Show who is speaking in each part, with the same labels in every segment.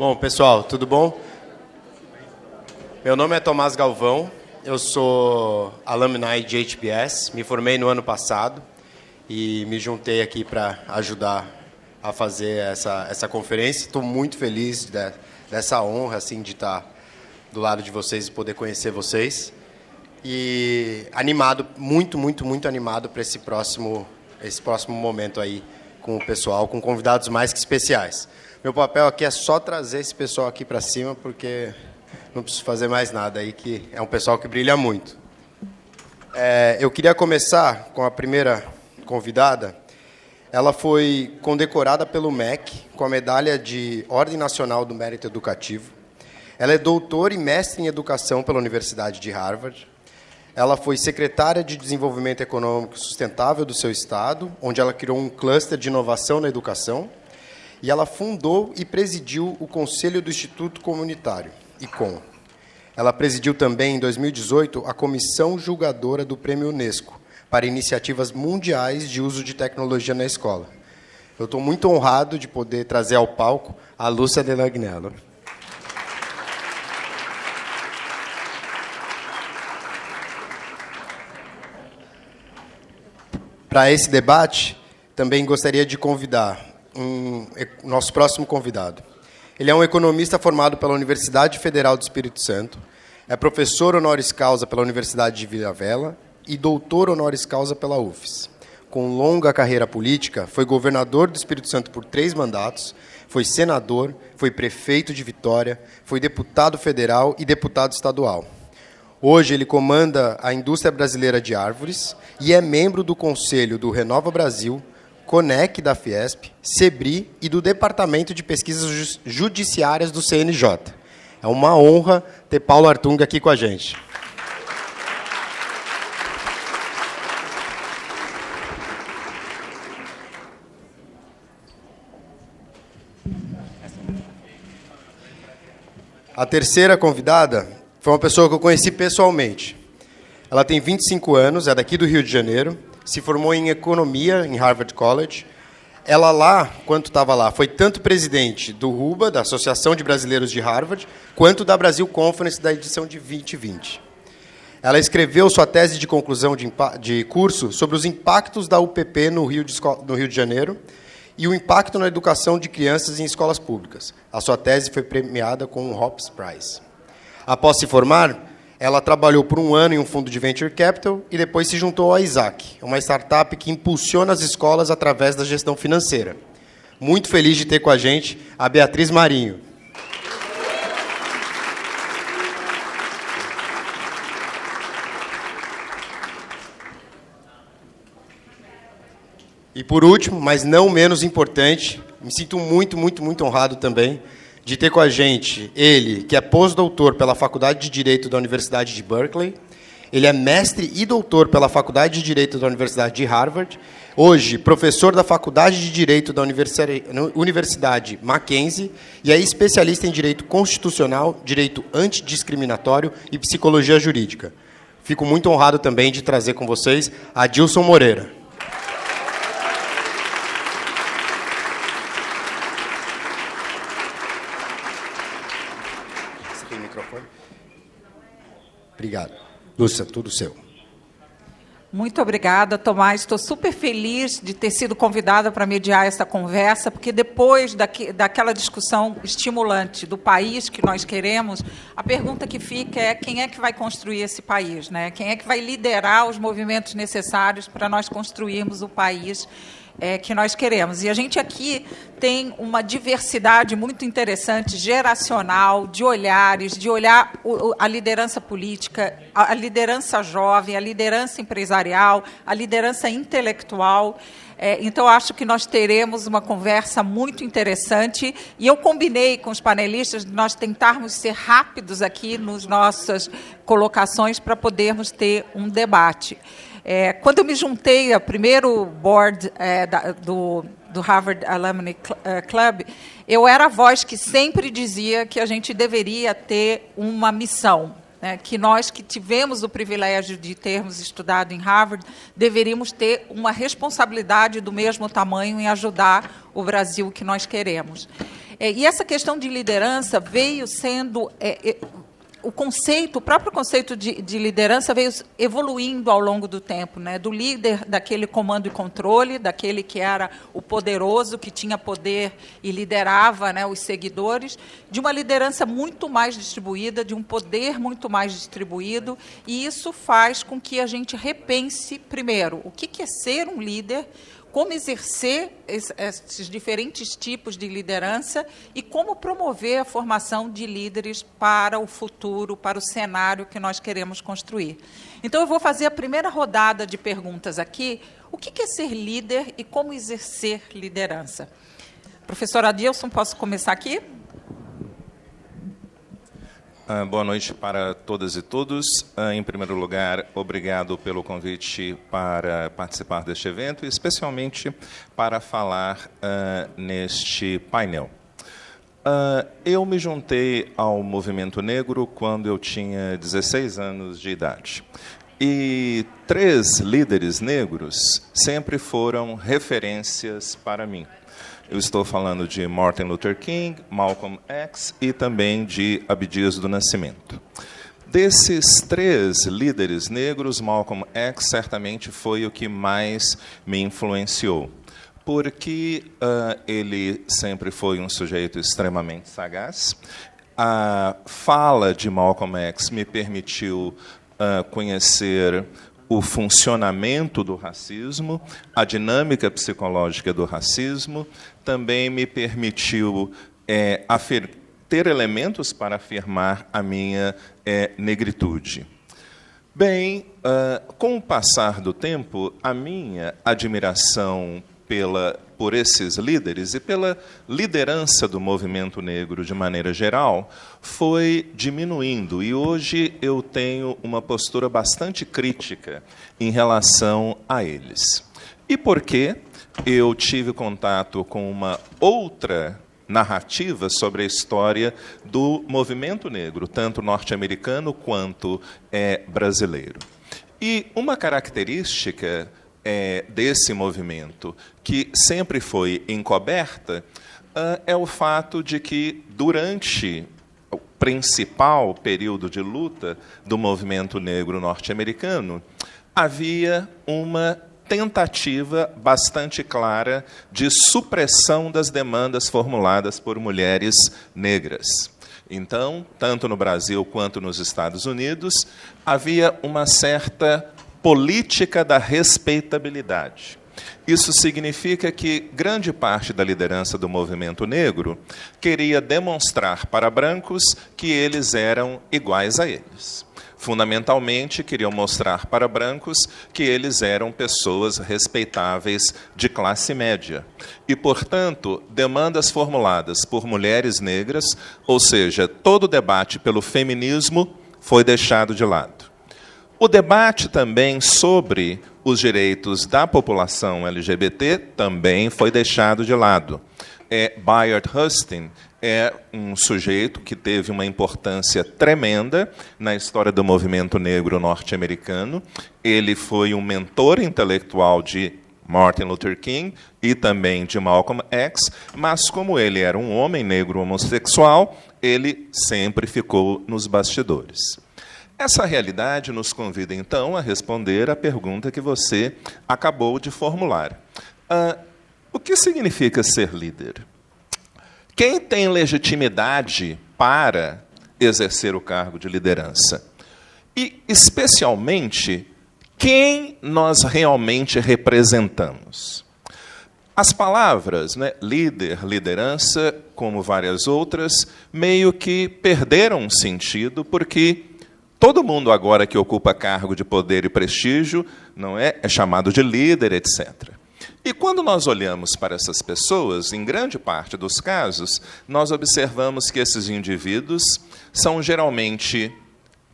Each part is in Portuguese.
Speaker 1: Bom, pessoal, tudo bom? Meu nome é Tomás Galvão, eu sou alumni de HBS, me formei no ano passado e me juntei aqui para ajudar a fazer essa conferência. Estou muito feliz dessa honra assim, de estar do lado de vocês e poder conhecer vocês. E animado, muito animado para esse próximo momento aí com o pessoal, com convidados mais que especiais. Meu papel aqui é só trazer esse pessoal aqui para cima, porque não preciso fazer mais nada aí, que é um pessoal que brilha muito. Eu queria começar com a primeira convidada. Ela foi condecorada pelo MEC com a medalha de Ordem Nacional do Mérito Educativo. Ela é doutora e mestre em Educação pela Universidade de Harvard. Ela foi secretária de Desenvolvimento Econômico Sustentável do seu estado, onde ela criou um cluster de inovação na educação. E ela fundou e presidiu o Conselho do Instituto Comunitário, ICOM. Ela presidiu também, em 2018, a Comissão Julgadora do Prêmio Unesco, para iniciativas mundiais de uso de tecnologia na escola. Eu estou muito honrado de poder trazer ao palco a Lúcia Delagnello. Para esse debate, também gostaria de convidar nosso próximo convidado. Ele é um economista formado pela Universidade Federal do Espírito Santo, é professor honoris causa pela Universidade de Vila Velha e doutor honoris causa pela UFES. Com longa carreira política, foi governador do Espírito Santo por 3 mandatos, foi senador, foi prefeito de Vitória, foi deputado federal e deputado estadual. Hoje ele comanda a indústria brasileira de árvores e é membro do Conselho do Renova Brasil, CONEC da Fiesp, SEBRI e do Departamento de Pesquisas Judiciárias do CNJ. É uma honra ter Paulo Hartung aqui com a gente. A terceira convidada foi uma pessoa que eu conheci pessoalmente. Ela tem 25 anos, é daqui do Rio de Janeiro, se formou em Economia em Harvard College. Ela lá, quando estava lá, foi tanto presidente do RUBA, da Associação de Brasileiros de Harvard, quanto da Brasil Conference da edição de 2020. Ela escreveu sua tese de conclusão de curso sobre os impactos da UPP no Rio de Janeiro e o impacto na educação de crianças em escolas públicas. A sua tese foi premiada com o Hobbs Prize. Após se formar, ela trabalhou por 1 ano em um fundo de Venture Capital e depois se juntou à Isaac, uma startup que impulsiona as escolas através da gestão financeira. Muito feliz de ter com a gente a Beatriz Marinho. E por último, mas não menos importante, me sinto muito honrado também de ter com a gente ele, que é pós-doutor pela Faculdade de Direito da Universidade de Berkeley. Ele é mestre e doutor pela Faculdade de Direito da Universidade de Harvard. Hoje, professor da Faculdade de Direito da Universidade Mackenzie e é especialista em Direito Constitucional, Direito Antidiscriminatório e Psicologia Jurídica. Fico muito honrado também de trazer com vocês a Dilson Moreira. Obrigado. Lúcia, tudo seu.
Speaker 2: Muito obrigada, Tomás. Estou super feliz de ter sido convidada para mediar essa conversa, porque depois daquela discussão estimulante do país que nós queremos, a pergunta que fica é quem é que vai construir esse país, né? Quem é que vai liderar os movimentos necessários para nós construirmos o país que nós queremos. E a gente aqui tem uma diversidade muito interessante, geracional, de olhares, de olhar a liderança política, a liderança jovem, a liderança empresarial, a liderança intelectual. Então, acho que nós teremos uma conversa muito interessante e eu combinei com os panelistas de nós tentarmos ser rápidos aqui nas nossas colocações para podermos ter um debate. Quando eu me juntei ao primeiro board do Harvard Alumni Club, eu era a voz que sempre dizia que a gente deveria ter uma missão, né, que nós que tivemos o privilégio de termos estudado em Harvard deveríamos ter uma responsabilidade do mesmo tamanho em ajudar o Brasil que nós queremos. E essa questão de liderança veio sendo... o próprio conceito de liderança veio evoluindo ao longo do tempo, né? Do líder, daquele comando e controle, daquele que era o poderoso, que tinha poder e liderava, né, os seguidores, de uma liderança muito mais distribuída, de um poder muito mais distribuído, e isso faz com que a gente repense, primeiro, o que é ser um líder, como exercer esses diferentes tipos de liderança e como promover a formação de líderes para o futuro, para o cenário que nós queremos construir. Então, eu vou fazer a primeira rodada de perguntas aqui. O que é ser líder e como exercer liderança? Professor Adilson, posso começar aqui?
Speaker 3: Boa noite para todas e todos. Em primeiro lugar, obrigado pelo convite para participar deste evento, e especialmente para falar neste painel. Eu me juntei ao movimento negro quando eu tinha 16 anos de idade. E 3 líderes negros sempre foram referências para mim. Eu estou falando de Martin Luther King, Malcolm X e também de Abdias do Nascimento. Desses 3 líderes negros, Malcolm X certamente foi o que mais me influenciou, porque ele sempre foi um sujeito extremamente sagaz. A fala de Malcolm X me permitiu conhecer o funcionamento do racismo, a dinâmica psicológica do racismo, também me permitiu ter elementos para afirmar a minha negritude. Bem, com o passar do tempo, a minha admiração por esses líderes e pela liderança do movimento negro de maneira geral foi diminuindo, e hoje eu tenho uma postura bastante crítica em relação a eles. E por quê? Eu tive contato com uma outra narrativa sobre a história do movimento negro, tanto norte-americano quanto brasileiro. E uma característica desse movimento, que sempre foi encoberta, é o fato de que, durante o principal período de luta do movimento negro norte-americano, havia uma tentativa bastante clara de supressão das demandas formuladas por mulheres negras. Então, tanto no Brasil quanto nos Estados Unidos, havia uma certa política da respeitabilidade. Isso significa que grande parte da liderança do movimento negro queria demonstrar para brancos que eles eram iguais a eles. Fundamentalmente, queriam mostrar para brancos que eles eram pessoas respeitáveis de classe média. E, portanto, demandas formuladas por mulheres negras, ou seja, todo o debate pelo feminismo, foi deixado de lado. O debate também sobre os direitos da população LGBT também foi deixado de lado. Bayard Rustin é um sujeito que teve uma importância tremenda na história do movimento negro norte-americano. Ele foi um mentor intelectual de Martin Luther King e também de Malcolm X, mas como ele era um homem negro homossexual, ele sempre ficou nos bastidores. Essa realidade nos convida, então, a responder à pergunta que você acabou de formular. O que significa ser líder? Quem tem legitimidade para exercer o cargo de liderança? E, especialmente, quem nós realmente representamos? As palavras, líder, liderança, como várias outras, meio que perderam sentido, porque todo mundo agora que ocupa cargo de poder e prestígio é chamado de líder, etc. E quando nós olhamos para essas pessoas, em grande parte dos casos, nós observamos que esses indivíduos são geralmente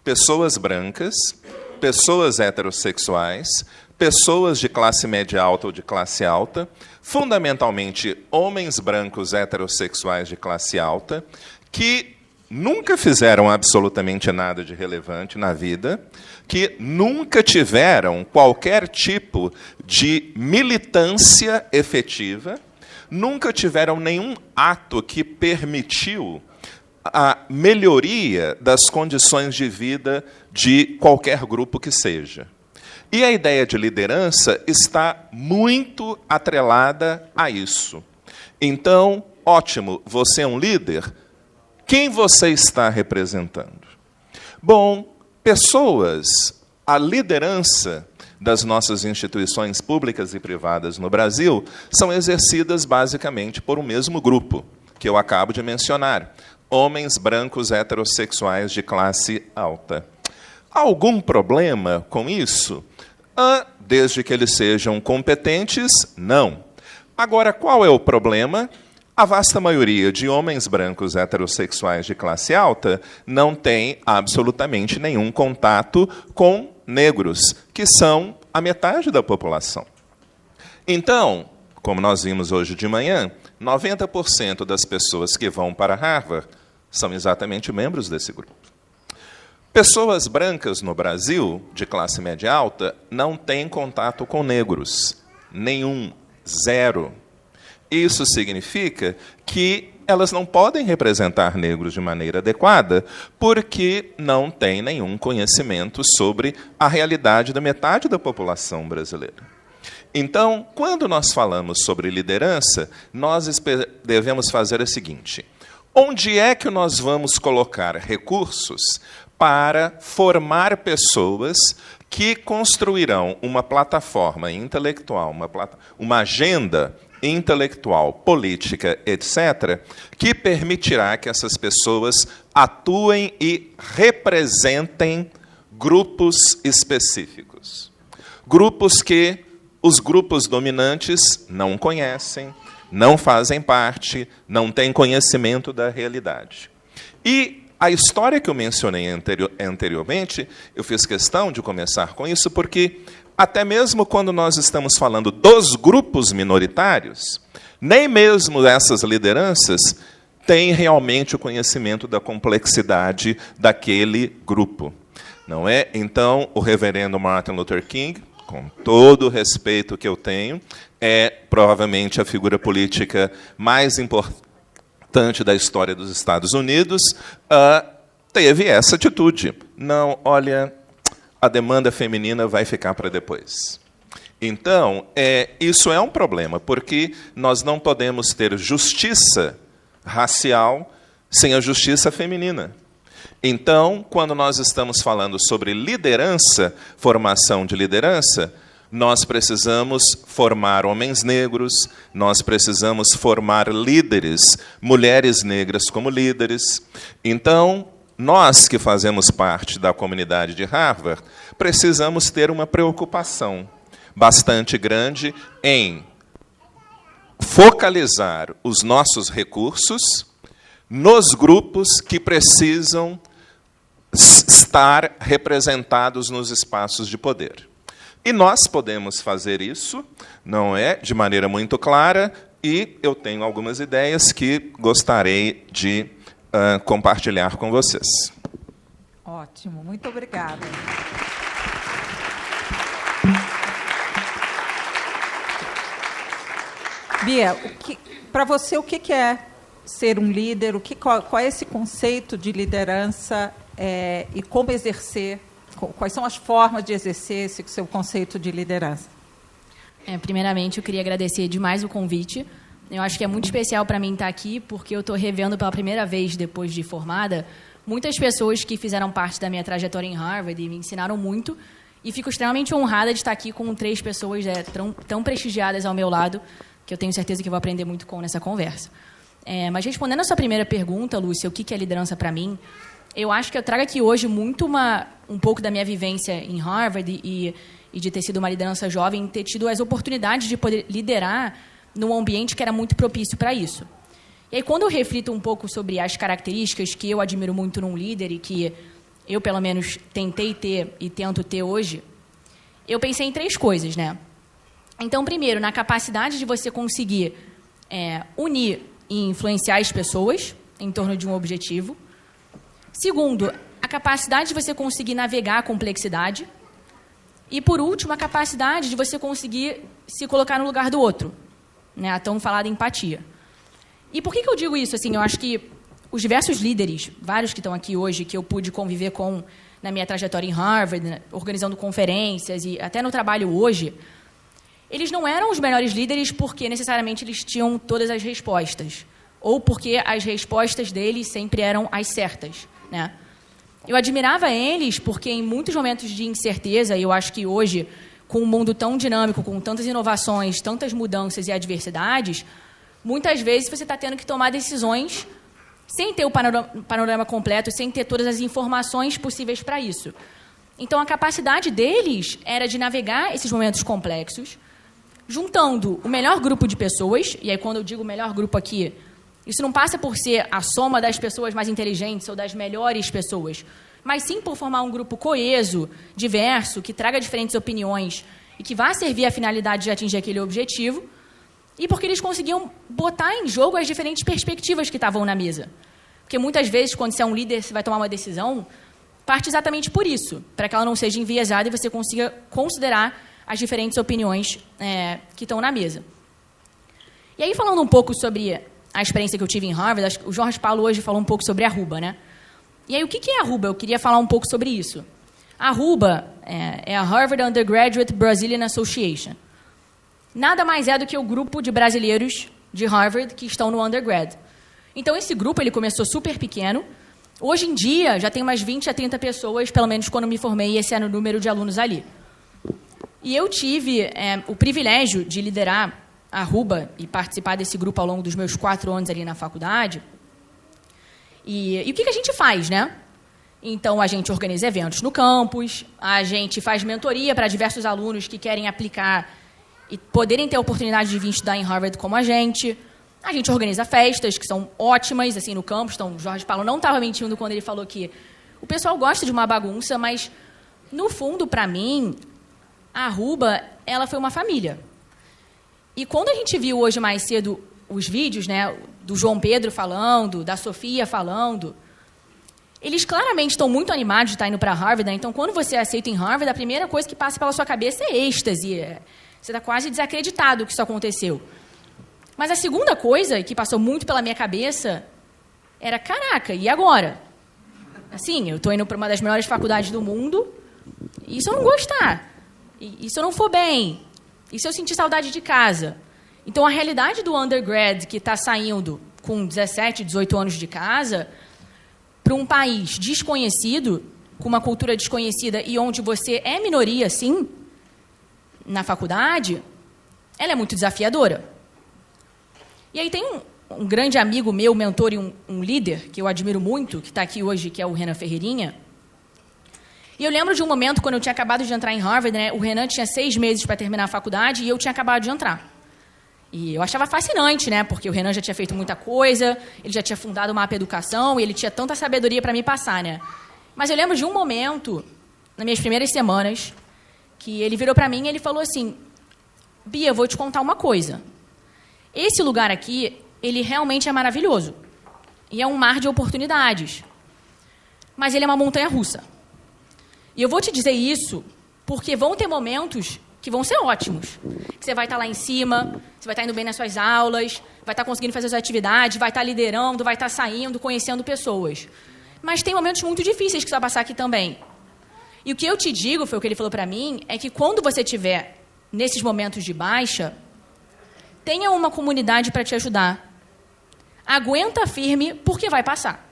Speaker 3: pessoas brancas, pessoas heterossexuais, pessoas de classe média alta ou de classe alta, fundamentalmente homens brancos heterossexuais de classe alta, que nunca fizeram absolutamente nada de relevante na vida, que nunca tiveram qualquer tipo de militância efetiva, nunca tiveram nenhum ato que permitiu a melhoria das condições de vida de qualquer grupo que seja. E a ideia de liderança está muito atrelada a isso. Então, ótimo, você é um líder. Quem você está representando? Bom, pessoas, a liderança das nossas instituições públicas e privadas no Brasil são exercidas basicamente por um mesmo grupo, que eu acabo de mencionar: homens brancos heterossexuais de classe alta. Há algum problema com isso? Desde que eles sejam competentes, não. Agora, qual é o problema? A vasta maioria de homens brancos heterossexuais de classe alta não tem absolutamente nenhum contato com negros, que são a metade da população. Então, como nós vimos hoje de manhã, 90% das pessoas que vão para Harvard são exatamente membros desse grupo. Pessoas brancas no Brasil, de classe média alta, não têm contato com negros. Nenhum. Zero. Isso significa que elas não podem representar negros de maneira adequada porque não têm nenhum conhecimento sobre a realidade da metade da população brasileira. Então, quando nós falamos sobre liderança, nós devemos fazer o seguinte: onde é que nós vamos colocar recursos para formar pessoas que construirão uma plataforma intelectual, uma agenda intelectual, política, etc., que permitirá que essas pessoas atuem e representem grupos específicos. Grupos que os grupos dominantes não conhecem, não fazem parte, não têm conhecimento da realidade. E a história que eu mencionei anteriormente, eu fiz questão de começar com isso, porque até mesmo quando nós estamos falando dos grupos minoritários, nem mesmo essas lideranças têm realmente o conhecimento da complexidade daquele grupo. Não é? Então, o reverendo Martin Luther King, com todo o respeito que eu tenho, é provavelmente a figura política mais importante da história dos Estados Unidos, teve essa atitude. Não, olha, a demanda feminina vai ficar para depois. Então, isso é um problema, porque nós não podemos ter justiça racial sem a justiça feminina. Então, quando nós estamos falando sobre liderança, formação de liderança, nós precisamos formar homens negros, nós precisamos formar líderes, mulheres negras como líderes. Então, nós que fazemos parte da comunidade de Harvard, precisamos ter uma preocupação bastante grande em focalizar os nossos recursos nos grupos que precisam estar representados nos espaços de poder. E nós podemos fazer isso, não é, de maneira muito clara, e eu tenho algumas ideias que gostaria de compartilhar com vocês.
Speaker 2: Ótimo, muito obrigada. Bia, para você, o que é ser um líder? Qual é esse conceito de liderança e como exercer? Quais são as formas de exercer esse seu conceito de liderança?
Speaker 4: Primeiramente, eu queria agradecer demais o convite. Eu acho que é muito especial para mim estar aqui, porque eu estou revendo pela primeira vez, depois de formada, muitas pessoas que fizeram parte da minha trajetória em Harvard e me ensinaram muito. E fico extremamente honrada de estar aqui com 3 pessoas tão prestigiadas ao meu lado, que eu tenho certeza que vou aprender muito com nessa conversa. Mas respondendo a sua primeira pergunta, Lúcia, o que é liderança para mim, eu acho que eu trago aqui hoje muito um pouco da minha vivência em Harvard e de ter sido uma liderança jovem, ter tido as oportunidades de poder liderar num ambiente que era muito propício para isso. E aí, quando eu reflito um pouco sobre as características que eu admiro muito num líder e que eu, pelo menos, tentei ter e tento ter hoje, eu pensei em 3 coisas, né? Então, primeiro, na capacidade de você conseguir unir e influenciar as pessoas em torno de um objetivo. Segundo, a capacidade de você conseguir navegar a complexidade. E, por último, a capacidade de você conseguir se colocar no lugar do outro. né, a tão falada empatia. E por que eu digo isso? Assim, eu acho que os diversos líderes, vários que estão aqui hoje, que eu pude conviver com na minha trajetória em Harvard, né, organizando conferências e até no trabalho hoje, eles não eram os melhores líderes porque necessariamente eles tinham todas as respostas, ou porque as respostas deles sempre eram as certas, né? Eu admirava eles porque em muitos momentos de incerteza, e eu acho que hoje, com um mundo tão dinâmico, com tantas inovações, tantas mudanças e adversidades, muitas vezes você está tendo que tomar decisões sem ter o panorama completo, sem ter todas as informações possíveis para isso. Então, a capacidade deles era de navegar esses momentos complexos, juntando o melhor grupo de pessoas, e aí quando eu digo melhor grupo aqui, isso não passa por ser a soma das pessoas mais inteligentes ou das melhores pessoas, mas sim por formar um grupo coeso, diverso, que traga diferentes opiniões e que vá servir à finalidade de atingir aquele objetivo, e porque eles conseguiam botar em jogo as diferentes perspectivas que estavam na mesa. Porque muitas vezes, quando você é um líder, você vai tomar uma decisão, parte exatamente por isso, para que ela não seja enviesada e você consiga considerar as diferentes opiniões que estão na mesa. E aí, falando um pouco sobre a experiência que eu tive em Harvard, o Jorge Paulo hoje falou um pouco sobre a Arruba, né? E aí, o que é a Arruba? Eu queria falar um pouco sobre isso. A Arruba é a Harvard Undergraduate Brazilian Association. Nada mais é do que o grupo de brasileiros de Harvard que estão no undergrad. Então, esse grupo ele começou super pequeno. Hoje em dia, já tem umas 20 a 30 pessoas, pelo menos quando me formei, esse era o número de alunos ali. E eu tive o privilégio de liderar a Arruba e participar desse grupo ao longo dos meus 4 anos ali na faculdade. E o que a gente faz, né? Então, a gente organiza eventos no campus, a gente faz mentoria para diversos alunos que querem aplicar e poderem ter a oportunidade de vir estudar em Harvard como a gente. A gente organiza festas que são ótimas assim, no campus. Então, o Jorge Paulo não estava mentindo quando ele falou que o pessoal gosta de uma bagunça, mas, no fundo, para mim, a Arruba ela foi uma família. E quando a gente viu hoje mais cedo os vídeos, né, do João Pedro falando, da Sofia falando, eles claramente estão muito animados de estar indo para Harvard, né? Então, quando você aceita em Harvard, a primeira coisa que passa pela sua cabeça é êxtase. Você está quase desacreditado que isso aconteceu. Mas a segunda coisa que passou muito pela minha cabeça era, caraca, e agora? Assim, eu estou indo para uma das melhores faculdades do mundo, e se eu não gostar? E se eu não for bem? E se eu sentir saudade de casa? Então, a realidade do undergrad que está saindo com 17, 18 anos de casa, para um país desconhecido, com uma cultura desconhecida e onde você é minoria, sim, na faculdade, ela é muito desafiadora. E aí tem um grande amigo meu, mentor e um líder, que eu admiro muito, que está aqui hoje, que é o Renan Ferreirinha. E eu lembro de um momento, quando eu tinha acabado de entrar em Harvard, né, o Renan tinha 6 meses para terminar a faculdade e eu tinha acabado de entrar. E eu achava fascinante, né, porque o Renan já tinha feito muita coisa, ele já tinha fundado o Mapa Educação e ele tinha tanta sabedoria para me passar, né? Mas eu lembro de um momento, nas minhas primeiras semanas, que ele virou para mim e ele falou assim, Bia, eu vou te contar uma coisa. Esse lugar aqui, ele realmente é maravilhoso. E é um mar de oportunidades. Mas ele é uma montanha-russa. E eu vou te dizer isso porque vão ter momentos que vão ser ótimos. Que você vai estar lá em cima, você vai estar indo bem nas suas aulas, vai estar conseguindo fazer suas atividades, vai estar liderando, vai estar saindo, conhecendo pessoas. Mas tem momentos muito difíceis que você vai passar aqui também. E o que eu te digo, foi o que ele falou para mim, é que quando você estiver nesses momentos de baixa, tenha uma comunidade para te ajudar. Aguenta firme, porque vai passar.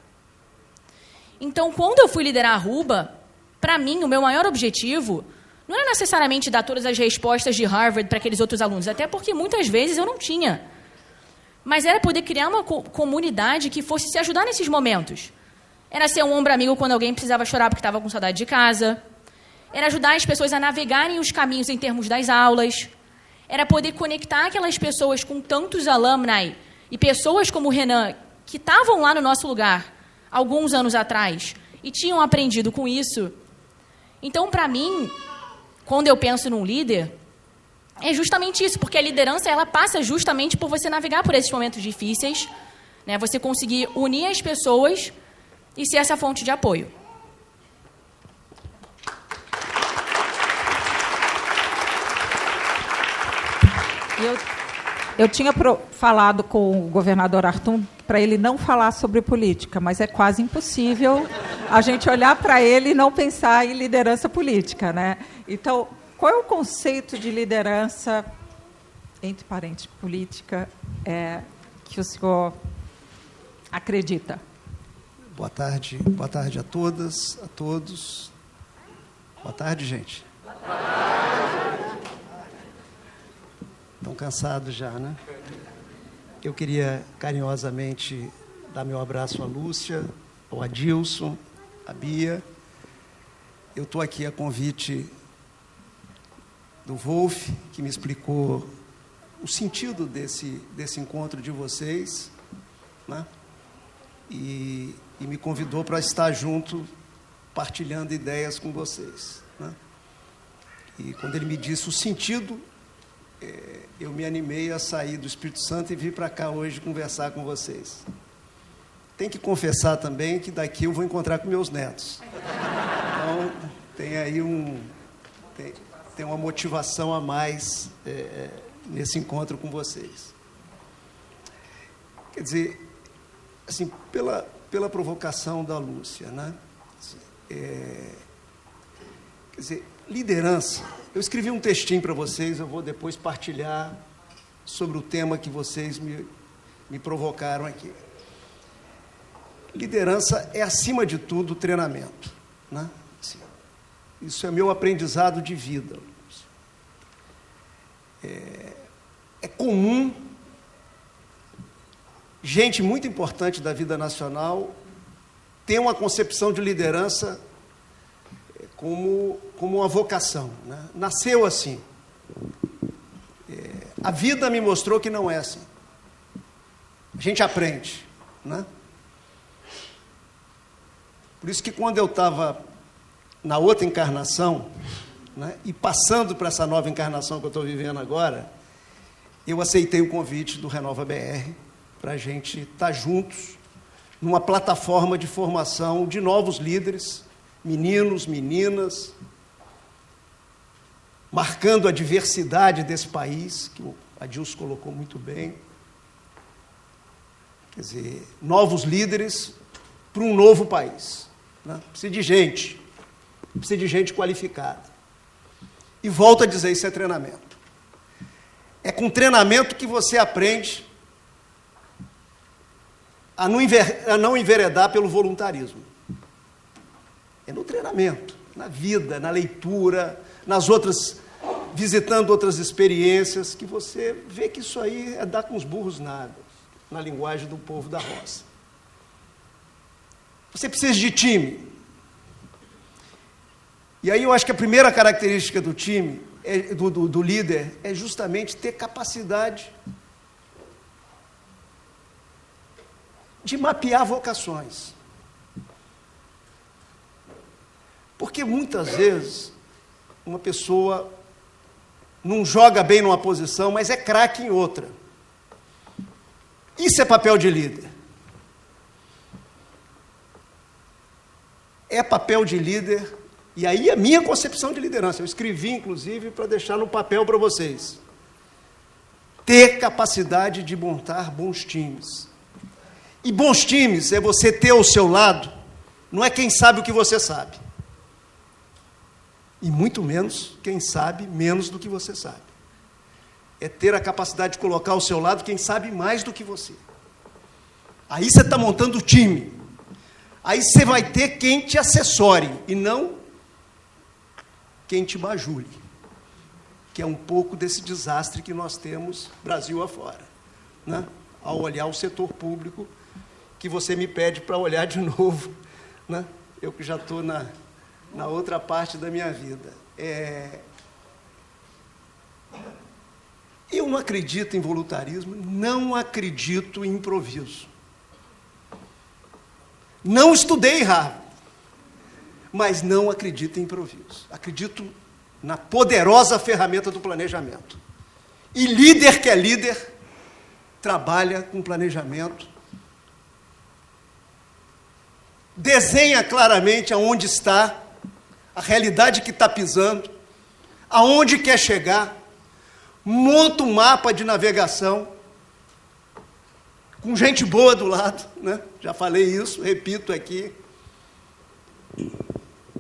Speaker 4: Então, quando eu fui liderar a Arruba, para mim, o meu maior objetivo não era necessariamente dar todas as respostas de Harvard para aqueles outros alunos, até porque muitas vezes eu não tinha. Mas era poder criar uma comunidade que fosse se ajudar nesses momentos. Era ser um ombro amigo quando alguém precisava chorar porque estava com saudade de casa. Era ajudar as pessoas a navegarem os caminhos em termos das aulas. Era poder conectar aquelas pessoas com tantos alumni e pessoas como o Renan, que estavam lá no nosso lugar alguns anos atrás e tinham aprendido com isso. Então, para mim, quando eu penso num líder, é justamente isso, porque a liderança ela passa justamente por você navegar por esses momentos difíceis, né? Você conseguir unir as pessoas e ser essa fonte de apoio.
Speaker 2: Eu tinha falado com o governador Arthur para ele não falar sobre política, mas é quase impossível a gente olhar para ele e não pensar em liderança política, né? Então, qual é o conceito de liderança, entre parênteses, política, que o senhor acredita?
Speaker 5: Boa tarde a todas, a todos. Boa tarde, gente. Estão cansados já, né? Eu queria carinhosamente dar meu abraço à Lúcia, ao Adilson, à Bia. Eu estou aqui a convite do Wolf, que me explicou o sentido desse encontro de vocês, né? E me convidou para estar junto, partilhando ideias com vocês, né? E quando ele me disse o sentido, eu me animei a sair do Espírito Santo e vir para cá hoje conversar com vocês. Tem que confessar também que daqui eu vou encontrar com meus netos. Então, tem aí tem uma motivação a mais nesse encontro com vocês. Quer dizer, assim, pela provocação da Lúcia, né? Quer dizer, liderança. Eu escrevi um textinho para vocês, eu vou depois partilhar sobre o tema que vocês me provocaram aqui. Liderança é, acima de tudo, treinamento, né? Assim, isso é meu aprendizado de vida. É comum gente muito importante da vida nacional ter uma concepção de liderança como uma vocação, né? Nasceu assim. A vida me mostrou que não é assim. A gente aprende, né? Por isso que quando eu estava na outra encarnação, né, e passando para essa nova encarnação que eu estou vivendo agora, eu aceitei o convite do Renova BR para a gente estar juntos numa plataforma de formação de novos líderes, meninos, meninas, marcando a diversidade desse país, que o Adilson colocou muito bem. Quer dizer, novos líderes para um novo país, né? Precisa de gente qualificada. E volto a dizer, isso é treinamento. É com treinamento que você aprende a não enveredar pelo voluntarismo. É no treinamento, na vida, na leitura, visitando outras experiências, que você vê que isso aí é dar com os burros nada, na linguagem do povo da roça. Você precisa de time. E aí eu acho que a primeira característica do time, do líder, é justamente ter capacidade de mapear vocações. Porque muitas vezes uma pessoa não joga bem numa posição, mas é craque em outra. Isso é papel de líder. É papel de líder, e aí a minha concepção de liderança, eu escrevi inclusive para deixar no papel para vocês. Ter capacidade de montar bons times. E bons times é você ter ao seu lado, não é quem sabe o que você sabe. E muito menos quem sabe menos do que você sabe. É ter a capacidade de colocar ao seu lado quem sabe mais do que você. Aí você está montando o time. Aí você vai ter quem te assessore e não quem te bajule, que é um pouco desse desastre que nós temos Brasil afora, né? Ao olhar o setor público, que você me pede para olhar de novo, né? Eu que já estou na outra parte da minha vida. Eu não acredito em voluntarismo, não acredito em improviso. Não estudei Harvard, mas não acredito em improviso. Acredito na poderosa ferramenta do planejamento. E líder que é líder, trabalha com planejamento, desenha claramente aonde está, a realidade que está pisando, aonde quer chegar, monta um mapa de navegação, com gente boa do lado, né? Já falei isso, repito aqui.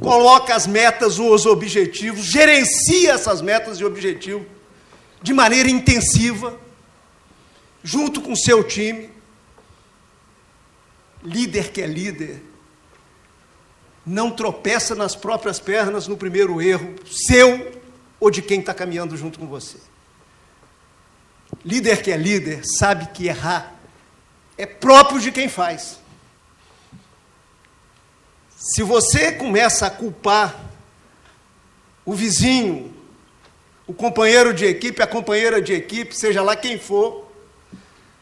Speaker 5: Coloca as metas, os objetivos, gerencia essas metas e objetivos de maneira intensiva, junto com o seu time. Líder que é líder não tropeça nas próprias pernas no primeiro erro, seu ou de quem está caminhando junto com você. Líder que é líder sabe que errar é próprio de quem faz. Se você começa a culpar o vizinho, o companheiro de equipe, a companheira de equipe, seja lá quem for,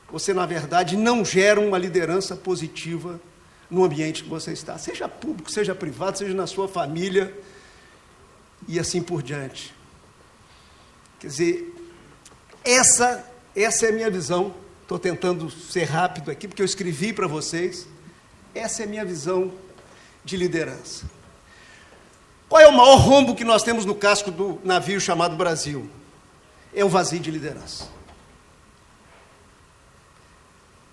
Speaker 5: você, na verdade, não gera uma liderança positiva no ambiente que você está, seja público, seja privado, seja na sua família, e assim por diante. Quer dizer, essa é a minha visão. Estou tentando ser rápido aqui, porque eu escrevi para vocês. Essa é a minha visão de liderança. Qual é o maior rombo que nós temos no casco do navio chamado Brasil? É o vazio de liderança.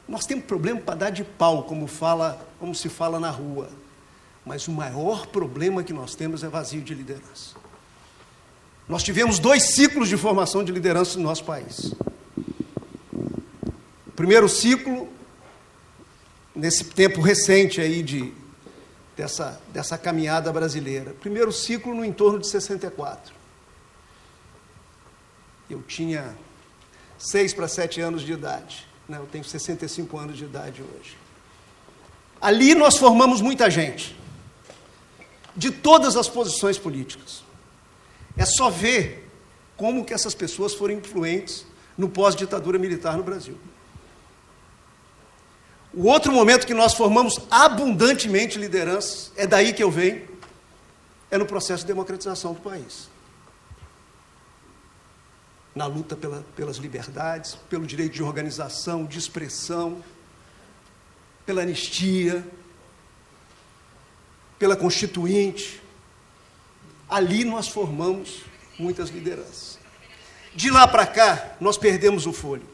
Speaker 5: Nós temos problema para dar de pau, como se fala na rua. Mas o maior problema que nós temos é vazio de liderança. Nós tivemos 2 ciclos de formação de liderança no nosso país. O primeiro ciclo, nesse tempo recente aí dessa caminhada brasileira. Primeiro ciclo no entorno de 64. Eu tinha 6 para 7 anos de idade. Eu tenho 65 anos de idade hoje. Ali nós formamos muita gente, de todas as posições políticas. É só ver como que essas pessoas foram influentes no pós-ditadura militar no Brasil. O outro momento que nós formamos abundantemente lideranças, é daí que eu venho, é no processo de democratização do país. Na luta pelas liberdades, pelo direito de organização, de expressão, pela anistia, pela Constituinte. Ali nós formamos muitas lideranças. De lá para cá, nós perdemos o fôlego.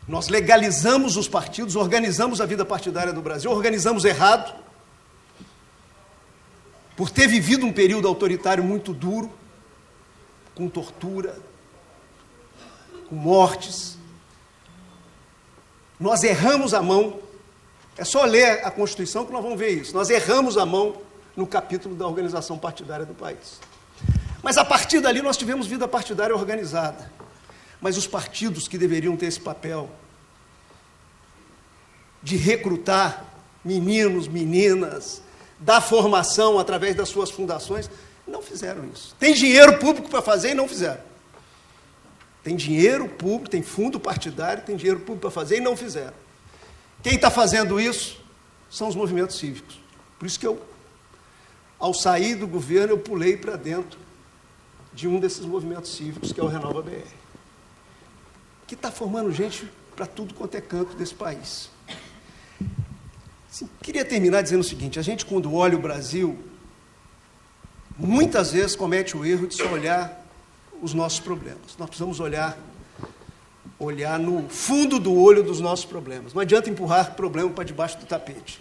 Speaker 5: Nós legalizamos os partidos, organizamos a vida partidária do Brasil, organizamos errado, por ter vivido um período autoritário muito duro, com tortura, com mortes. Nós erramos a mão, é só ler a Constituição que nós vamos ver isso. Nós erramos a mão no capítulo da organização partidária do país. Mas a partir dali nós tivemos vida partidária organizada. Mas os partidos que deveriam ter esse papel de recrutar meninos, meninas, dar formação através das suas fundações, não fizeram isso. Tem dinheiro público para fazer e não fizeram. Tem dinheiro público, tem fundo partidário, tem dinheiro público para fazer e não fizeram. Quem está fazendo isso são os movimentos cívicos. Por isso que ao sair do governo, eu pulei para dentro de um desses movimentos cívicos, que é o Renova BR, que está formando gente para tudo quanto é canto desse país. Assim, queria terminar dizendo o seguinte: a gente, quando olha o Brasil, muitas vezes comete o erro de só olhar os nossos problemas. Nós precisamos olhar no fundo do olho dos nossos problemas. Não adianta empurrar problema para debaixo do tapete.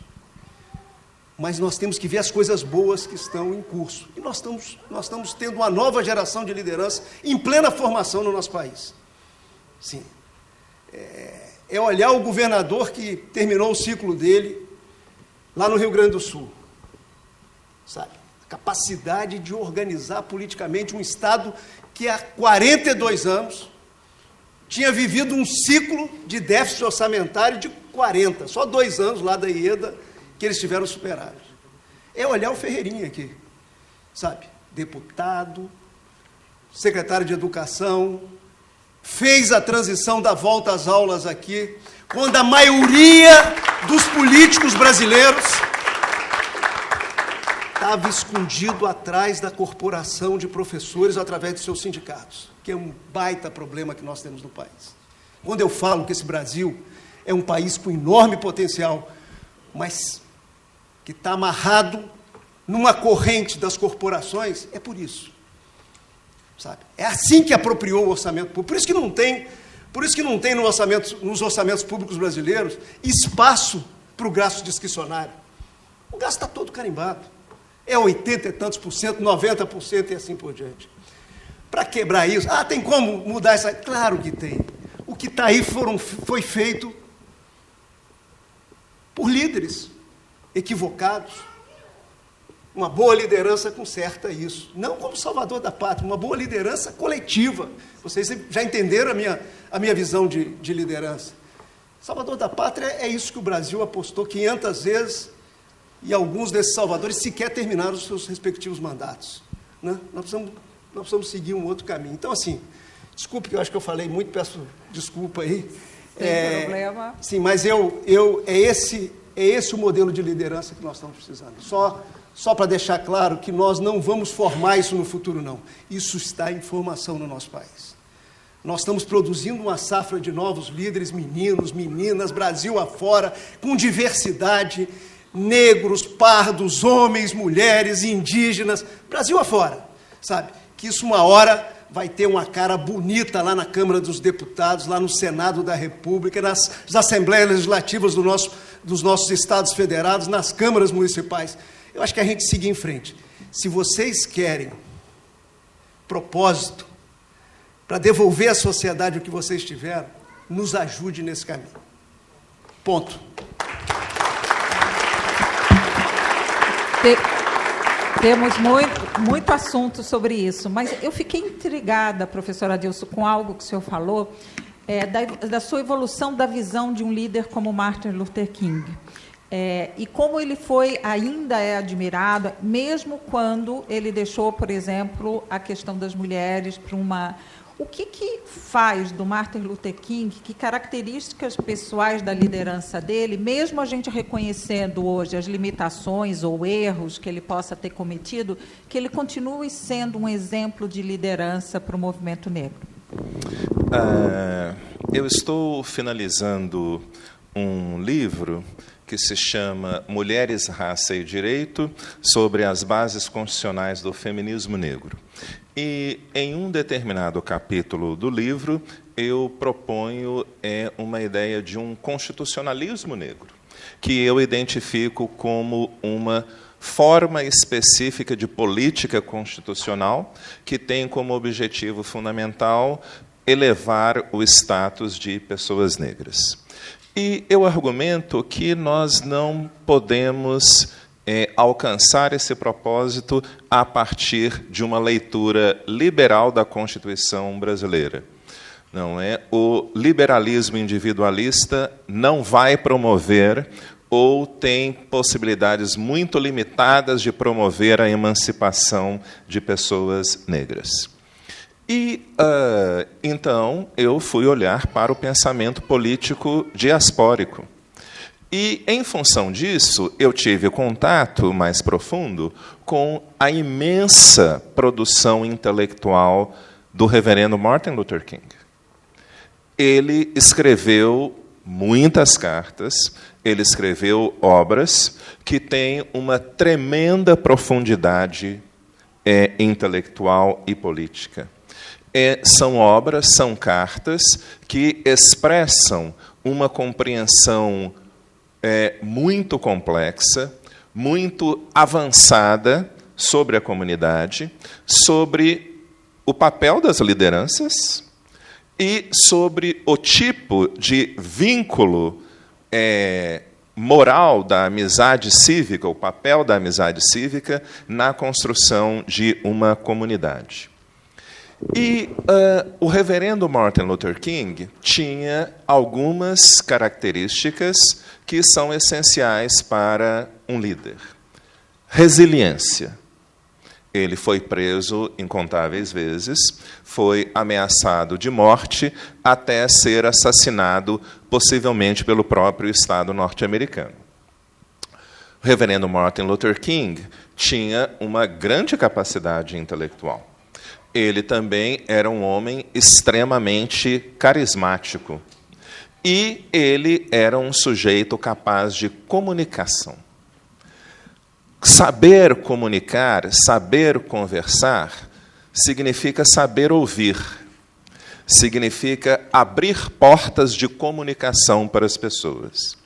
Speaker 5: Mas nós temos que ver as coisas boas que estão em curso. E nós estamos tendo uma nova geração de liderança em plena formação no nosso país. Sim. É olhar o governador que terminou o ciclo dele lá no Rio Grande do Sul. Sabe? A capacidade de organizar politicamente um Estado que há 42 anos tinha vivido um ciclo de déficit orçamentário de 40. Só 2 anos lá da IEDA que eles tiveram superávit. É olhar o Ferreirinha aqui, sabe? Deputado, secretário de Educação, fez a transição da volta às aulas aqui, quando a maioria dos políticos brasileiros estava escondido atrás da corporação de professores através dos seus sindicatos, que é um baita problema que nós temos no país. Quando eu falo que esse Brasil é um país com enorme potencial, mas que está amarrado numa corrente das corporações, é por isso. sabe? É assim que apropriou o orçamento público. Por isso que não tem nos orçamentos públicos brasileiros espaço para o gasto discricionário. O gasto está todo carimbado. É 80 e tantos por cento, 90% e assim por diante. Para quebrar isso, tem como mudar essa? Claro que tem. O que está aí foi feito por líderes equivocados. Uma boa liderança conserta isso. Não como salvador da pátria, uma boa liderança coletiva. Vocês já entenderam a minha visão de liderança. Salvador da pátria é isso que o Brasil apostou 500 vezes e alguns desses salvadores sequer terminaram os seus respectivos mandatos. Né? Nós precisamos seguir um outro caminho. Então, assim, desculpe que eu acho que eu falei muito, peço desculpa aí.
Speaker 2: Sem problema.
Speaker 5: Sim, mas é esse o modelo de liderança que nós estamos precisando. Só para deixar claro que nós não vamos formar isso no futuro, não. Isso está em formação no nosso país. Nós estamos produzindo uma safra de novos líderes, meninos, meninas, Brasil afora, com diversidade, negros, pardos, homens, mulheres, indígenas, Brasil afora, sabe? Que isso uma hora vai ter uma cara bonita lá na Câmara dos Deputados, lá no Senado da República, nas Assembleias Legislativas dos nossos estados federados, nas câmaras municipais. Eu acho que a gente seguir em frente. Se vocês querem propósito para devolver à sociedade o que vocês tiveram, nos ajude nesse caminho. Ponto.
Speaker 2: Temos muito assunto sobre isso, mas eu fiquei intrigada, professor Adilson, com algo que o senhor falou, da sua evolução da visão de um líder como Martin Luther King. E como ele ainda é admirado, mesmo quando ele deixou, por exemplo, a questão das mulheres para uma... O que faz do Martin Luther King, que características pessoais da liderança dele, mesmo a gente reconhecendo hoje as limitações ou erros que ele possa ter cometido, que ele continue sendo um exemplo de liderança para o movimento negro?
Speaker 3: Eu estou finalizando um livro que se chama Mulheres, Raça e Direito, sobre as bases constitucionais do feminismo negro. E, em um determinado capítulo do livro, eu proponho uma ideia de um constitucionalismo negro, que eu identifico como uma forma específica de política constitucional que tem como objetivo fundamental elevar o status de pessoas negras. E eu argumento que nós não podemos alcançar esse propósito a partir de uma leitura liberal da Constituição brasileira. Não é? O liberalismo individualista não vai promover ou tem possibilidades muito limitadas de promover a emancipação de pessoas negras. E, então, eu fui olhar para o pensamento político diaspórico. E, em função disso, eu tive contato mais profundo com a imensa produção intelectual do reverendo Martin Luther King. Ele escreveu muitas cartas, ele escreveu obras que têm uma tremenda profundidade intelectual e política. São obras, são cartas que expressam uma compreensão muito complexa, muito avançada sobre a comunidade, sobre o papel das lideranças e sobre o tipo de vínculo moral da amizade cívica, o papel da amizade cívica na construção de uma comunidade. E o reverendo Martin Luther King tinha algumas características que são essenciais para um líder. Resiliência. Ele foi preso incontáveis vezes, foi ameaçado de morte até ser assassinado, possivelmente pelo próprio Estado norte-americano. O reverendo Martin Luther King tinha uma grande capacidade intelectual. Ele também era um homem extremamente carismático. E ele era um sujeito capaz de comunicação. Saber comunicar, saber conversar, significa saber ouvir, significa abrir portas de comunicação para as pessoas.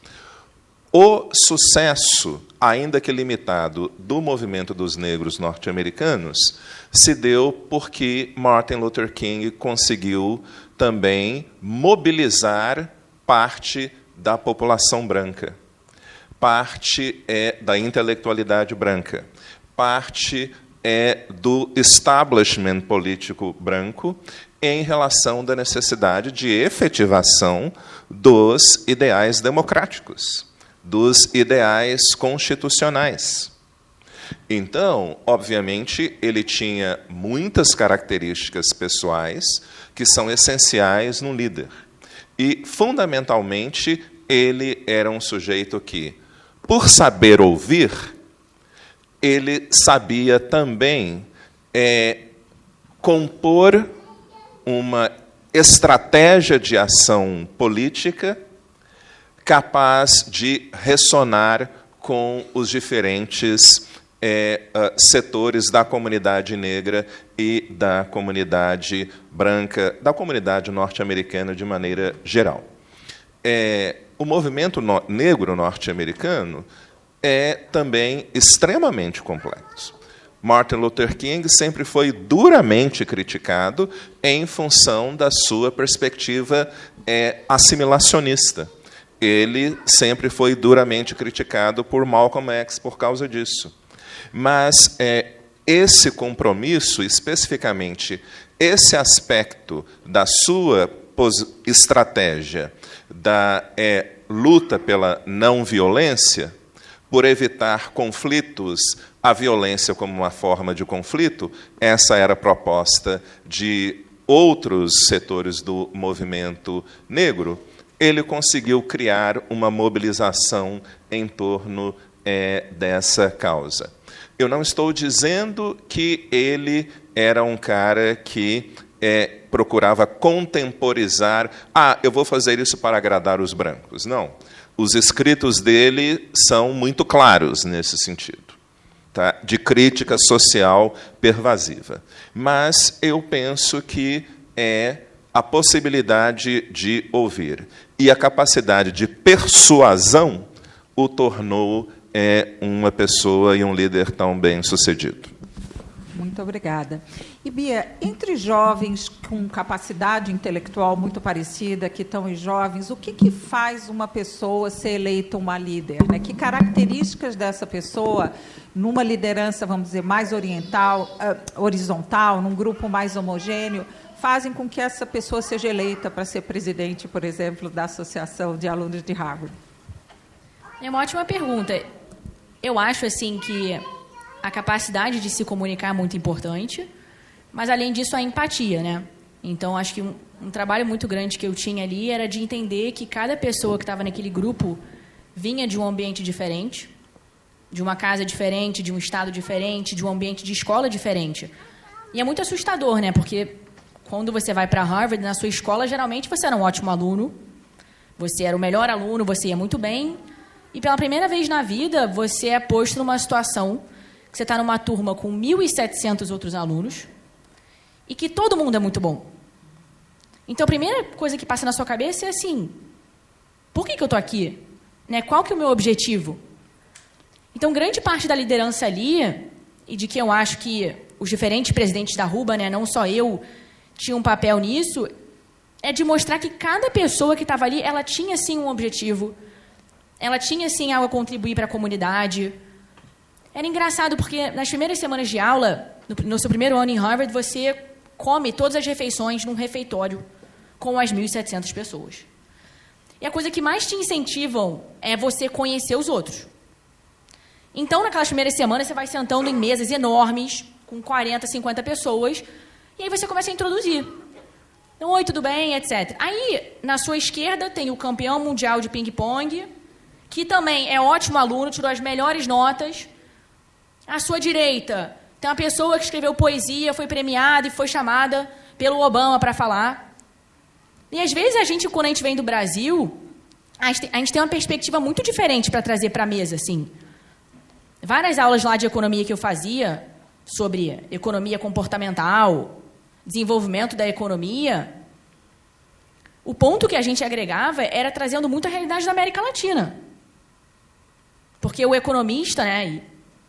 Speaker 3: O sucesso, ainda que limitado, do movimento dos negros norte-americanos se deu porque Martin Luther King conseguiu também mobilizar parte da população branca, parte da intelectualidade branca, parte do establishment político branco em relação da necessidade de efetivação dos ideais democráticos, dos ideais constitucionais. Então, obviamente, ele tinha muitas características pessoais que são essenciais num líder. E, fundamentalmente, ele era um sujeito que, por saber ouvir, ele sabia também compor uma estratégia de ação política capaz de ressonar com os diferentes setores da comunidade negra e da comunidade branca, da comunidade norte-americana de maneira geral. O movimento negro norte-americano é também extremamente complexo. Martin Luther King sempre foi duramente criticado em função da sua perspectiva assimilacionista. Ele sempre foi duramente criticado por Malcolm X por causa disso. Mas esse compromisso, especificamente esse aspecto da sua estratégia da luta pela não violência, por evitar conflitos, a violência como uma forma de conflito, essa era a proposta de outros setores do movimento negro, ele conseguiu criar uma mobilização em torno dessa causa. Eu não estou dizendo que ele era um cara que procurava contemporizar, eu vou fazer isso para agradar os brancos. Não. Os escritos dele são muito claros nesse sentido, tá? De crítica social pervasiva. Mas eu penso que a possibilidade de ouvir e a capacidade de persuasão o tornou uma pessoa e um líder tão bem-sucedido.
Speaker 2: Muito obrigada. E, Bia, entre jovens com capacidade intelectual muito parecida, que estão em jovens, o que faz uma pessoa ser eleita uma líder? Né? Que características dessa pessoa, numa liderança, vamos dizer, mais horizontal, num grupo mais homogêneo, fazem com que essa pessoa seja eleita para ser presidente, por exemplo, da Associação de Alunos de Harvard?
Speaker 4: É uma ótima pergunta. Eu acho assim que a capacidade de se comunicar é muito importante, mas, além disso, a empatia, né? Então, acho que um trabalho muito grande que eu tinha ali era de entender que cada pessoa que estava naquele grupo vinha de um ambiente diferente, de uma casa diferente, de um estado diferente, de um ambiente de escola diferente. E é muito assustador, né? Porque quando você vai para Harvard, na sua escola, geralmente você era um ótimo aluno, você era o melhor aluno, você ia muito bem, e pela primeira vez na vida, você é posto numa situação que você está numa turma com 1.700 outros alunos e que todo mundo é muito bom. Então, a primeira coisa que passa na sua cabeça é assim, por que eu estou aqui? Né? Qual que é o meu objetivo? Então, grande parte da liderança ali, e de que eu acho que os diferentes presidentes da RUBA, né, não só eu, tinham um papel nisso, é de mostrar que cada pessoa que estava ali, ela tinha, sim, um objetivo, ela tinha, sim, algo a contribuir para a comunidade. Era engraçado, porque nas primeiras semanas de aula, no seu primeiro ano em Harvard, você come todas as refeições num refeitório com as 1.700 pessoas. E a coisa que mais te incentivam é você conhecer os outros. Então, naquelas primeiras semanas, você vai sentando em mesas enormes, com 40, 50 pessoas, e aí você começa a introduzir. Então, oi, tudo bem, etc. Aí, na sua esquerda, tem o campeão mundial de ping-pong, que também é ótimo aluno, tirou as melhores notas. À sua direita, tem uma pessoa que escreveu poesia, foi premiada e foi chamada pelo Obama para falar. E, às vezes, quando a gente vem do Brasil, a gente tem uma perspectiva muito diferente para trazer para a mesa, assim. Várias aulas lá de economia que eu fazia, sobre economia comportamental, desenvolvimento da economia, o ponto que a gente agregava era trazendo muito a realidade da América Latina. Porque o economista, né,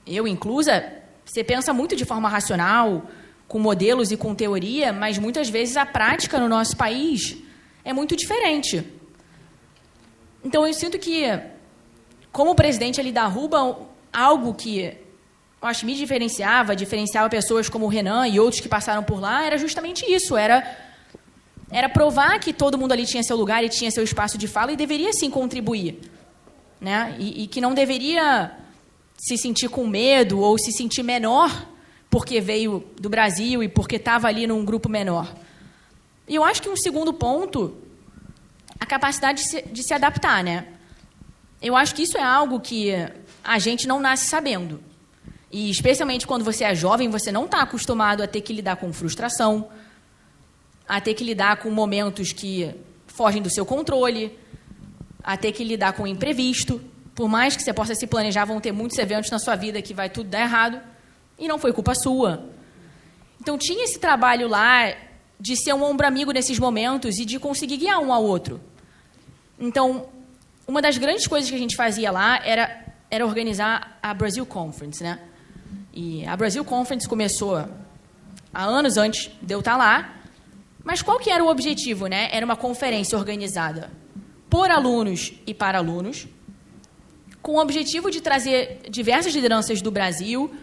Speaker 4: e eu inclusa, você pensa muito de forma racional, com modelos e com teoria, mas muitas vezes a prática no nosso país é muito diferente. Então, eu sinto que, como presidente ali da Arruba, algo que eu acho que me diferenciava pessoas como o Renan e outros que passaram por lá, era justamente isso, era provar que todo mundo ali tinha seu lugar e tinha seu espaço de fala e deveria, sim, contribuir. Né? E que não deveria se sentir com medo ou se sentir menor porque veio do Brasil e porque estava ali num grupo menor. E eu acho que um segundo ponto, a capacidade de se adaptar. Né? Eu acho que isso é algo que a gente não nasce sabendo. E, especialmente quando você é jovem, você não está acostumado a ter que lidar com frustração, a ter que lidar com momentos que fogem do seu controle, a ter que lidar com o imprevisto. Por mais que você possa se planejar, vão ter muitos eventos na sua vida que vai tudo dar errado, e não foi culpa sua. Então, tinha esse trabalho lá de ser um ombro amigo nesses momentos e de conseguir guiar um ao outro. Então, uma das grandes coisas que a gente fazia lá era organizar a Brazil Conference, né? E a Brazil Conference começou há anos antes de eu estar lá. Mas qual que era o objetivo, né? Era uma conferência organizada por alunos e para alunos, com o objetivo de trazer diversas lideranças do Brasil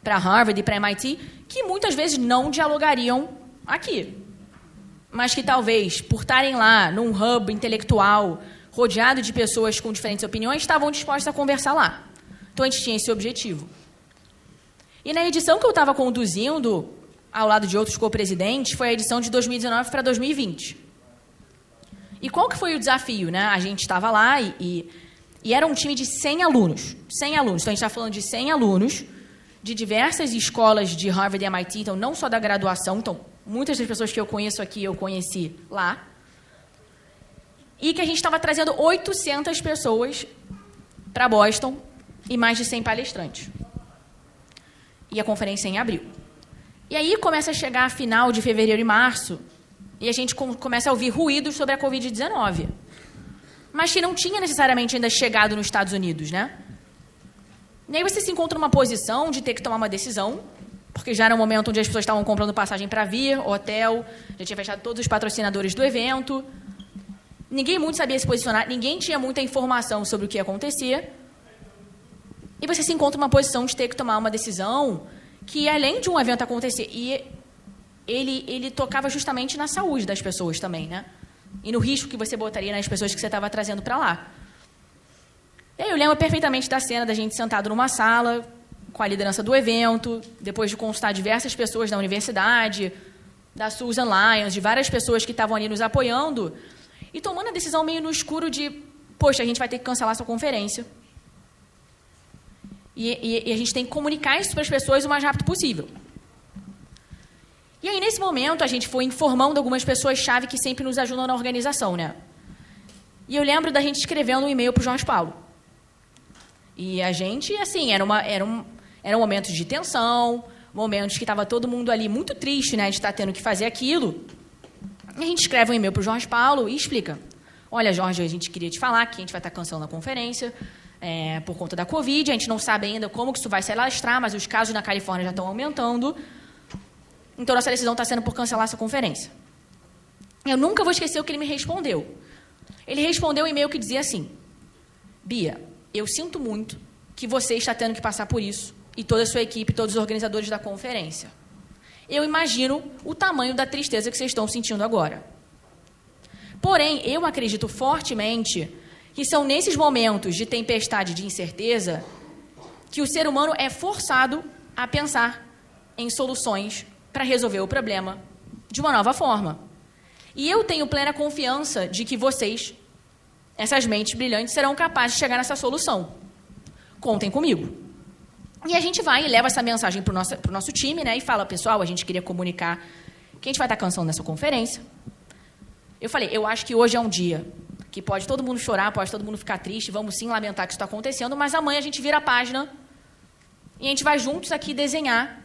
Speaker 4: para Harvard e para MIT, que muitas vezes não dialogariam aqui. Mas que talvez, por estarem lá, num hub intelectual, rodeado de pessoas com diferentes opiniões, estavam dispostas a conversar lá. Então, a gente tinha esse objetivo. E na edição que eu estava conduzindo, ao lado de outros co-presidentes, foi a edição de 2019 para 2020. E qual que foi o desafio? Né? A gente estava lá e era um time de 100 alunos. 100 alunos. Então, a gente está falando de 100 alunos de diversas escolas de Harvard e MIT, então, não só da graduação. Então, muitas das pessoas que eu conheço aqui, eu conheci lá. E que a gente estava trazendo 800 pessoas para Boston e mais de 100 palestrantes. E a conferência em abril. E aí começa a chegar a final de fevereiro e março e a gente começa a ouvir ruídos sobre a Covid-19. Mas que não tinha necessariamente ainda chegado nos Estados Unidos, né? E aí você se encontra numa posição de ter que tomar uma decisão, porque já era um momento onde as pessoas estavam comprando passagem para vir, hotel, já tinha fechado todos os patrocinadores do evento. Ninguém muito sabia se posicionar, ninguém tinha muita informação sobre o que ia acontecer. E você se encontra numa posição de ter que tomar uma decisão que, além de um evento acontecer, e ele tocava justamente na saúde das pessoas também, né? E no risco que você botaria nas pessoas que você estava trazendo para lá. E aí eu lembro perfeitamente da cena da gente sentado numa sala, com a liderança do evento, depois de consultar diversas pessoas da universidade, da Susan Lyons, de várias pessoas que estavam ali nos apoiando, e tomando a decisão meio no escuro de, poxa, a gente vai ter que cancelar essa conferência. E a gente tem que comunicar isso para as pessoas o mais rápido possível. E aí, nesse momento, a gente foi informando algumas pessoas-chave que sempre nos ajudam na organização, né? E eu lembro da gente escrevendo um e-mail para o Jorge Paulo. E a gente, assim, eram momentos de tensão, momentos que estava todo mundo ali muito triste, né, de estar tendo que fazer aquilo. E a gente escreve um e-mail para o Jorge Paulo e explica. Olha, Jorge, a gente queria te falar que a gente vai estar cancelando a conferência por conta da Covid. A gente não sabe ainda como que isso vai se alastrar, mas os casos na Califórnia já estão aumentando. Então, nossa decisão está sendo por cancelar essa conferência. Eu nunca vou esquecer o que ele me respondeu. Ele respondeu um e-mail que dizia assim: Bia, eu sinto muito que você está tendo que passar por isso, e toda a sua equipe, todos os organizadores da conferência. Eu imagino o tamanho da tristeza que vocês estão sentindo agora. Porém, eu acredito fortemente que são nesses momentos de tempestade, de incerteza, que o ser humano é forçado a pensar em soluções para resolver o problema de uma nova forma. E eu tenho plena confiança de que vocês, essas mentes brilhantes, serão capazes de chegar nessa solução. Contem comigo. E a gente vai e leva essa mensagem para o nosso time, né, e fala, pessoal, a gente queria comunicar que a gente vai estar cancelando nessa conferência. Eu falei, eu acho que hoje é um dia que pode todo mundo chorar, pode todo mundo ficar triste, vamos sim lamentar que isso está acontecendo, mas amanhã a gente vira a página e a gente vai juntos aqui desenhar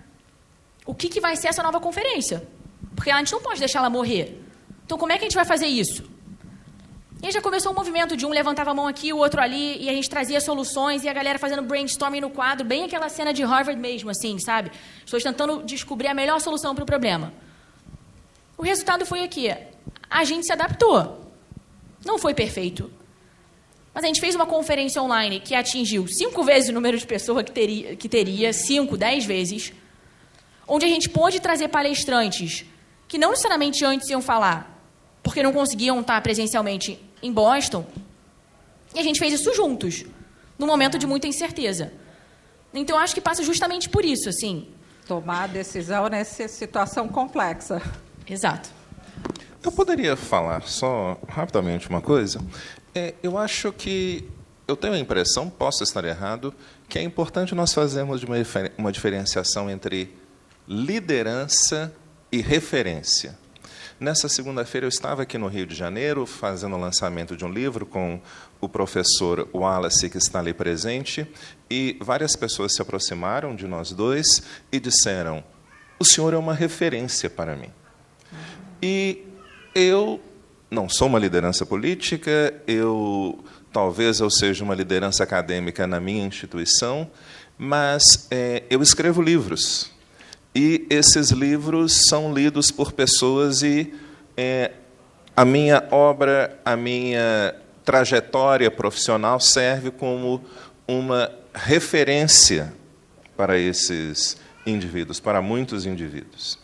Speaker 4: o que vai ser essa nova conferência. Porque a gente não pode deixar ela morrer. Então, como é que a gente vai fazer isso? E aí já começou um movimento de um levantava a mão aqui, o outro ali, e a gente trazia soluções, e a galera fazendo brainstorming no quadro, bem aquela cena de Harvard mesmo, assim, sabe? Estou tentando descobrir a melhor solução para o problema. O resultado foi aqui. A gente se adaptou. Não foi perfeito. Mas a gente fez uma conferência online que atingiu 5 vezes o número de pessoas que teria 5, 10 vezes, onde a gente pôde trazer palestrantes que não necessariamente antes iam falar, porque não conseguiam estar presencialmente em Boston, e a gente fez isso juntos, num momento de muita incerteza. Então, eu acho que passa justamente por isso, assim.
Speaker 2: Tomar a decisão nessa situação complexa.
Speaker 4: Exato.
Speaker 3: Eu poderia falar só rapidamente uma coisa? Eu acho que, eu tenho a impressão, posso estar errado, que é importante nós fazermos uma diferenciação entre liderança e referência. Nessa segunda-feira, eu estava aqui no Rio de Janeiro, fazendo o lançamento de um livro com o professor Wallace, que está ali presente, e várias pessoas se aproximaram de nós dois e disseram: o senhor é uma referência para mim. E eu não sou uma liderança política, talvez eu seja uma liderança acadêmica na minha instituição, mas eu escrevo livros. E esses livros são lidos por pessoas e a minha obra, a minha trajetória profissional serve como uma referência para esses indivíduos, para muitos indivíduos.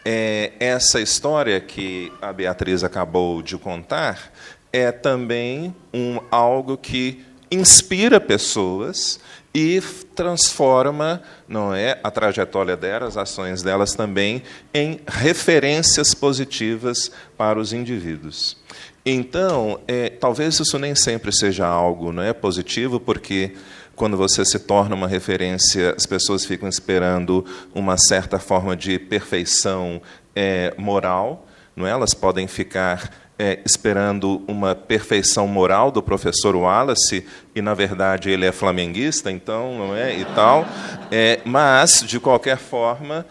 Speaker 3: Essa história que a Beatriz acabou de contar é também algo que inspira pessoas e transforma, não é, a trajetória delas, as ações delas também, em referências positivas para os indivíduos. Então, talvez isso nem sempre seja algo, não é, positivo, porque quando você se torna uma referência, as pessoas ficam esperando uma certa forma de perfeição moral, não é? Elas podem ficar esperando uma perfeição moral do professor Wallace, e, na verdade, ele é flamenguista, então, não é? E tal. Mas, de qualquer forma,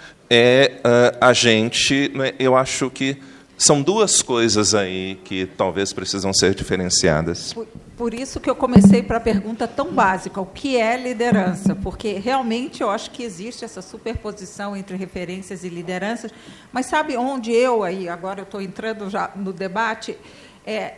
Speaker 3: a gente... Eu acho que são duas coisas aí que talvez precisam ser diferenciadas.
Speaker 2: Por isso que eu comecei para a pergunta tão básica, o que é liderança? Porque realmente eu acho que existe essa superposição entre referências e lideranças, mas sabe onde agora eu estou entrando já no debate,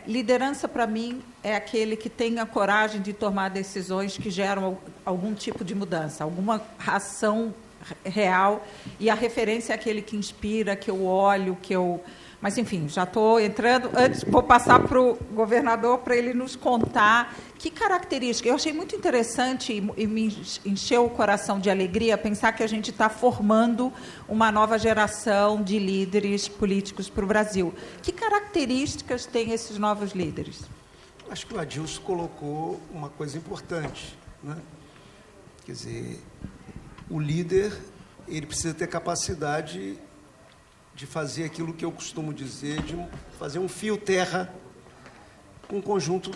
Speaker 2: liderança para mim é aquele que tem a coragem de tomar decisões que geram algum tipo de mudança, alguma ação real, e a referência é aquele que inspira, que eu olho, que eu... Mas, enfim, já estou entrando. Antes, vou passar para o governador para ele nos contar que característica. Eu achei muito interessante e me encheu o coração de alegria pensar que a gente está formando uma nova geração de líderes políticos para o Brasil. Que características têm esses novos líderes?
Speaker 5: Acho que o Adilson colocou uma coisa importante, né? Quer dizer, o líder, ele precisa ter capacidade de fazer aquilo que eu costumo dizer, de fazer um fio-terra com o conjunto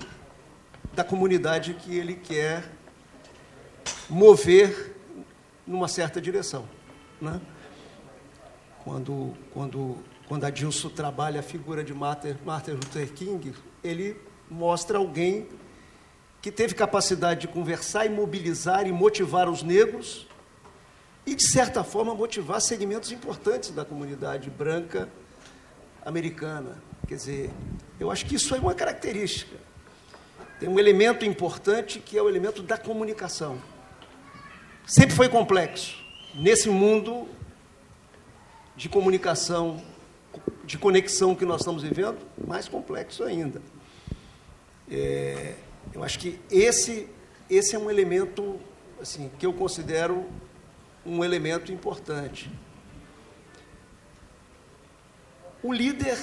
Speaker 5: da comunidade que ele quer mover numa certa direção, né? Quando Adilson trabalha a figura de Martin Luther King, ele mostra alguém que teve capacidade de conversar e mobilizar e motivar os negros e, de certa forma, motivar segmentos importantes da comunidade branca americana. Quer dizer, eu acho que isso é uma característica. Tem um elemento importante que é o elemento da comunicação. Sempre foi complexo. Nesse mundo de comunicação, de conexão que nós estamos vivendo, mais complexo ainda. Eu acho que esse é um elemento assim, que eu considero um elemento importante. O líder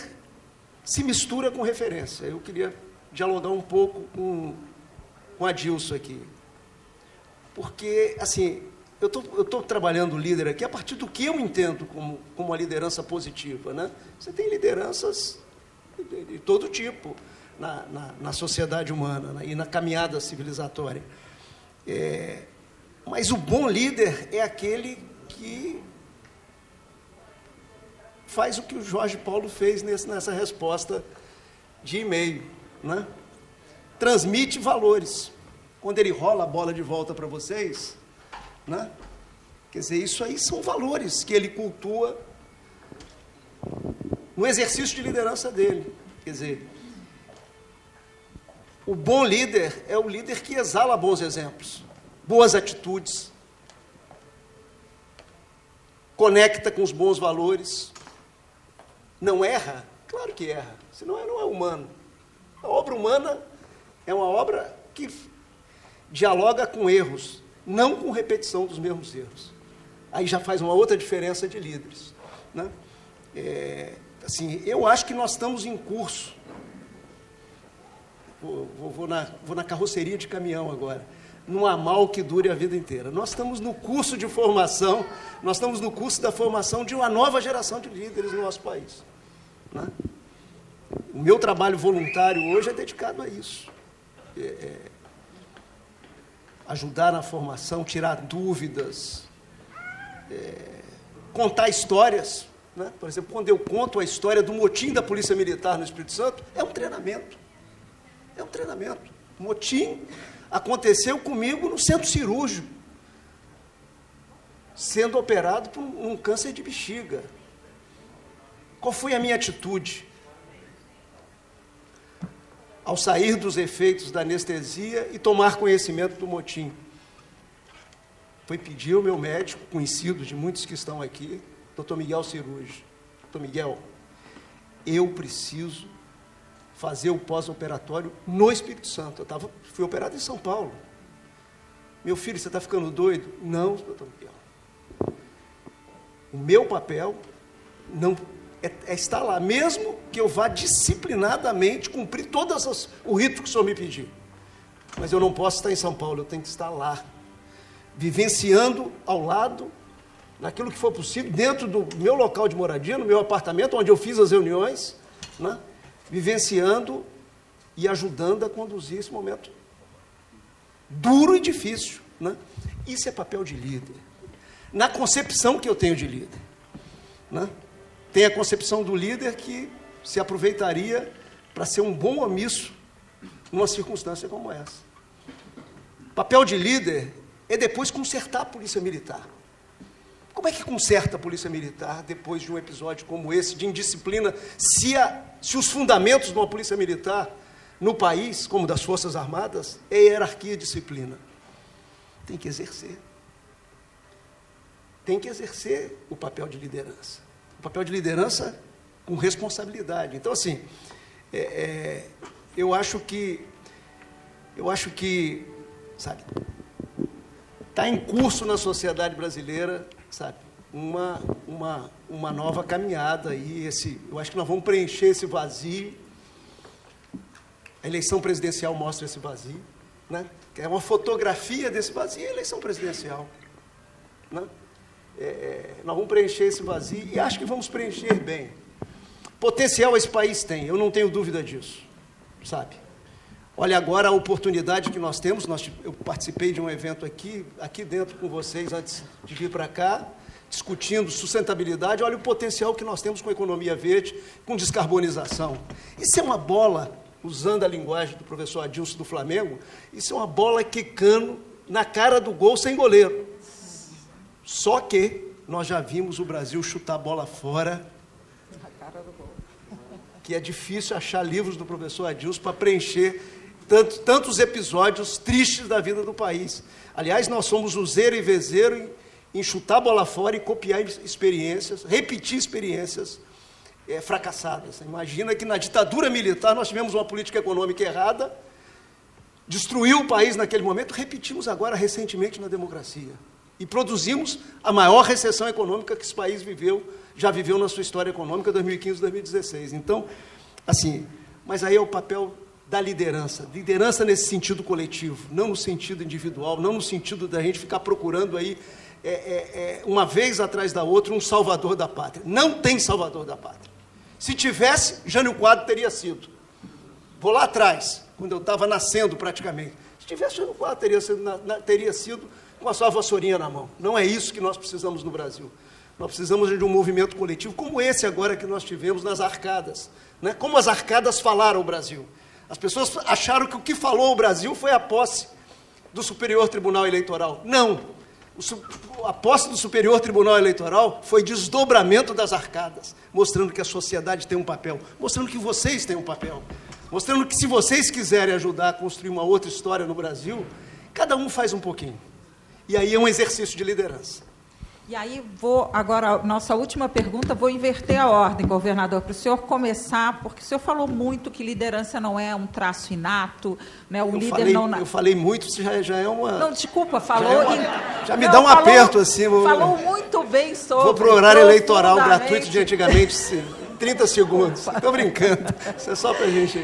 Speaker 5: se mistura com referência. Eu queria dialogar um pouco com a Adilson aqui. Porque, assim, eu estou trabalhando o líder aqui a partir do que eu entendo como a liderança positiva, né? Você tem lideranças de todo tipo na sociedade humana, né? E na caminhada civilizatória. Mas o bom líder é aquele que faz o que o Jorge Paulo fez nessa resposta de e-mail, né? Transmite valores. Quando ele rola a bola de volta para vocês, né? Quer dizer, isso aí são valores que ele cultua no exercício de liderança dele. Quer dizer, o bom líder é o líder que exala bons exemplos, boas atitudes, conecta com os bons valores, não erra? Claro que erra, senão não é humano. A obra humana é uma obra que dialoga com erros, não com repetição dos mesmos erros. Aí já faz uma outra diferença de líderes, né? Assim, eu acho que nós estamos em curso. Vou na carroceria de caminhão agora. Não há mal que dure a vida inteira. Nós estamos no curso de formação, nós estamos no curso da formação de uma nova geração de líderes no nosso país, né? O meu trabalho voluntário hoje é dedicado a isso. Ajudar na formação, tirar dúvidas, contar histórias, né? Por exemplo, quando eu conto a história do motim da Polícia Militar no Espírito Santo, é um treinamento. É um treinamento. O motim aconteceu comigo no centro cirúrgico, sendo operado por um câncer de bexiga. Qual foi a minha atitude? Ao sair dos efeitos da anestesia e tomar conhecimento do motim, foi pedir ao meu médico, conhecido de muitos que estão aqui, Dr. Miguel Cirúrgico: Dr. Miguel, eu preciso fazer o pós-operatório no Espírito Santo. Fui operado em São Paulo. Meu filho, você está ficando doido? Não, doutor Miguel. O meu papel não é estar lá, mesmo que eu vá disciplinadamente cumprir o rito que o senhor me pediu. Mas eu não posso estar em São Paulo, eu tenho que estar lá, vivenciando ao lado, naquilo que for possível, dentro do meu local de moradia, no meu apartamento, onde eu fiz as reuniões, né? Vivenciando e ajudando a conduzir esse momento duro e difícil, né? Isso é papel de líder. Na concepção que eu tenho de líder, né? Tem a concepção do líder que se aproveitaria para ser um bom omisso numa circunstância como essa. O papel de líder é depois consertar a Polícia Militar. Como é que conserta a Polícia Militar depois de um episódio como esse, de indisciplina, se os fundamentos de uma Polícia Militar no país, como das Forças Armadas, é hierarquia e disciplina? Tem que exercer. Tem que exercer o papel de liderança. O papel de liderança com responsabilidade. Então, assim, eu acho que, sabe, está em curso na sociedade brasileira, sabe, uma nova caminhada aí. Eu acho que nós vamos preencher esse vazio. A eleição presidencial mostra esse vazio, né? É uma fotografia desse vazio, a eleição presidencial, né? Nós vamos preencher esse vazio e acho que vamos preencher bem. Potencial esse país tem, eu não tenho dúvida disso, sabe? Olha agora a oportunidade que nós temos. Eu participei de um evento aqui dentro com vocês antes de vir para cá, discutindo sustentabilidade. Olha o potencial que nós temos com economia verde, com descarbonização. Isso é uma bola, usando a linguagem do professor Adilson do Flamengo, isso é uma bola quicando na cara do gol sem goleiro. Só que nós já vimos o Brasil chutar a bola fora, que é difícil achar livros do professor Adilson para preencher tantos episódios tristes da vida do país. Aliás, nós somos o zero e vezeiro em chutar a bola fora e copiar experiências, repetir experiências fracassadas. Imagina que na ditadura militar nós tivemos uma política econômica errada, destruiu o país naquele momento, repetimos agora recentemente na democracia. E produzimos a maior recessão econômica que esse país já viveu na sua história econômica, 2015, 2016. Então, assim, mas aí é o papel da liderança nesse sentido coletivo, não no sentido individual, não no sentido da gente ficar procurando aí, uma vez atrás da outra, um salvador da pátria. Não tem salvador da pátria. Se tivesse, Jânio Quadros teria sido. Vou lá atrás, quando eu estava nascendo praticamente. Se tivesse, Jânio Quadros teria sido com a sua vassourinha na mão. Não é isso que nós precisamos no Brasil. Nós precisamos de um movimento coletivo como esse agora que nós tivemos nas arcadas. Né? Como as arcadas falaram o Brasil. As pessoas acharam que o que falou o Brasil foi a posse do Superior Tribunal Eleitoral. Não. A posse do Superior Tribunal Eleitoral foi desdobramento das arcadas, mostrando que a sociedade tem um papel, mostrando que vocês têm um papel, mostrando que se vocês quiserem ajudar a construir uma outra história no Brasil, cada um faz um pouquinho. E aí é um exercício de liderança.
Speaker 2: E aí, agora, nossa última pergunta, vou inverter a ordem, governador, para o senhor começar, porque o senhor falou muito que liderança não é um traço inato, né?
Speaker 5: Eu falei muito, isso já é uma...
Speaker 2: Não, desculpa, falou...
Speaker 5: Já me dá um aperto, assim...
Speaker 2: Falou muito bem sobre...
Speaker 5: Vou para o horário eleitoral gratuito de antigamente, 30 segundos. Estou brincando. Isso é só para a gente...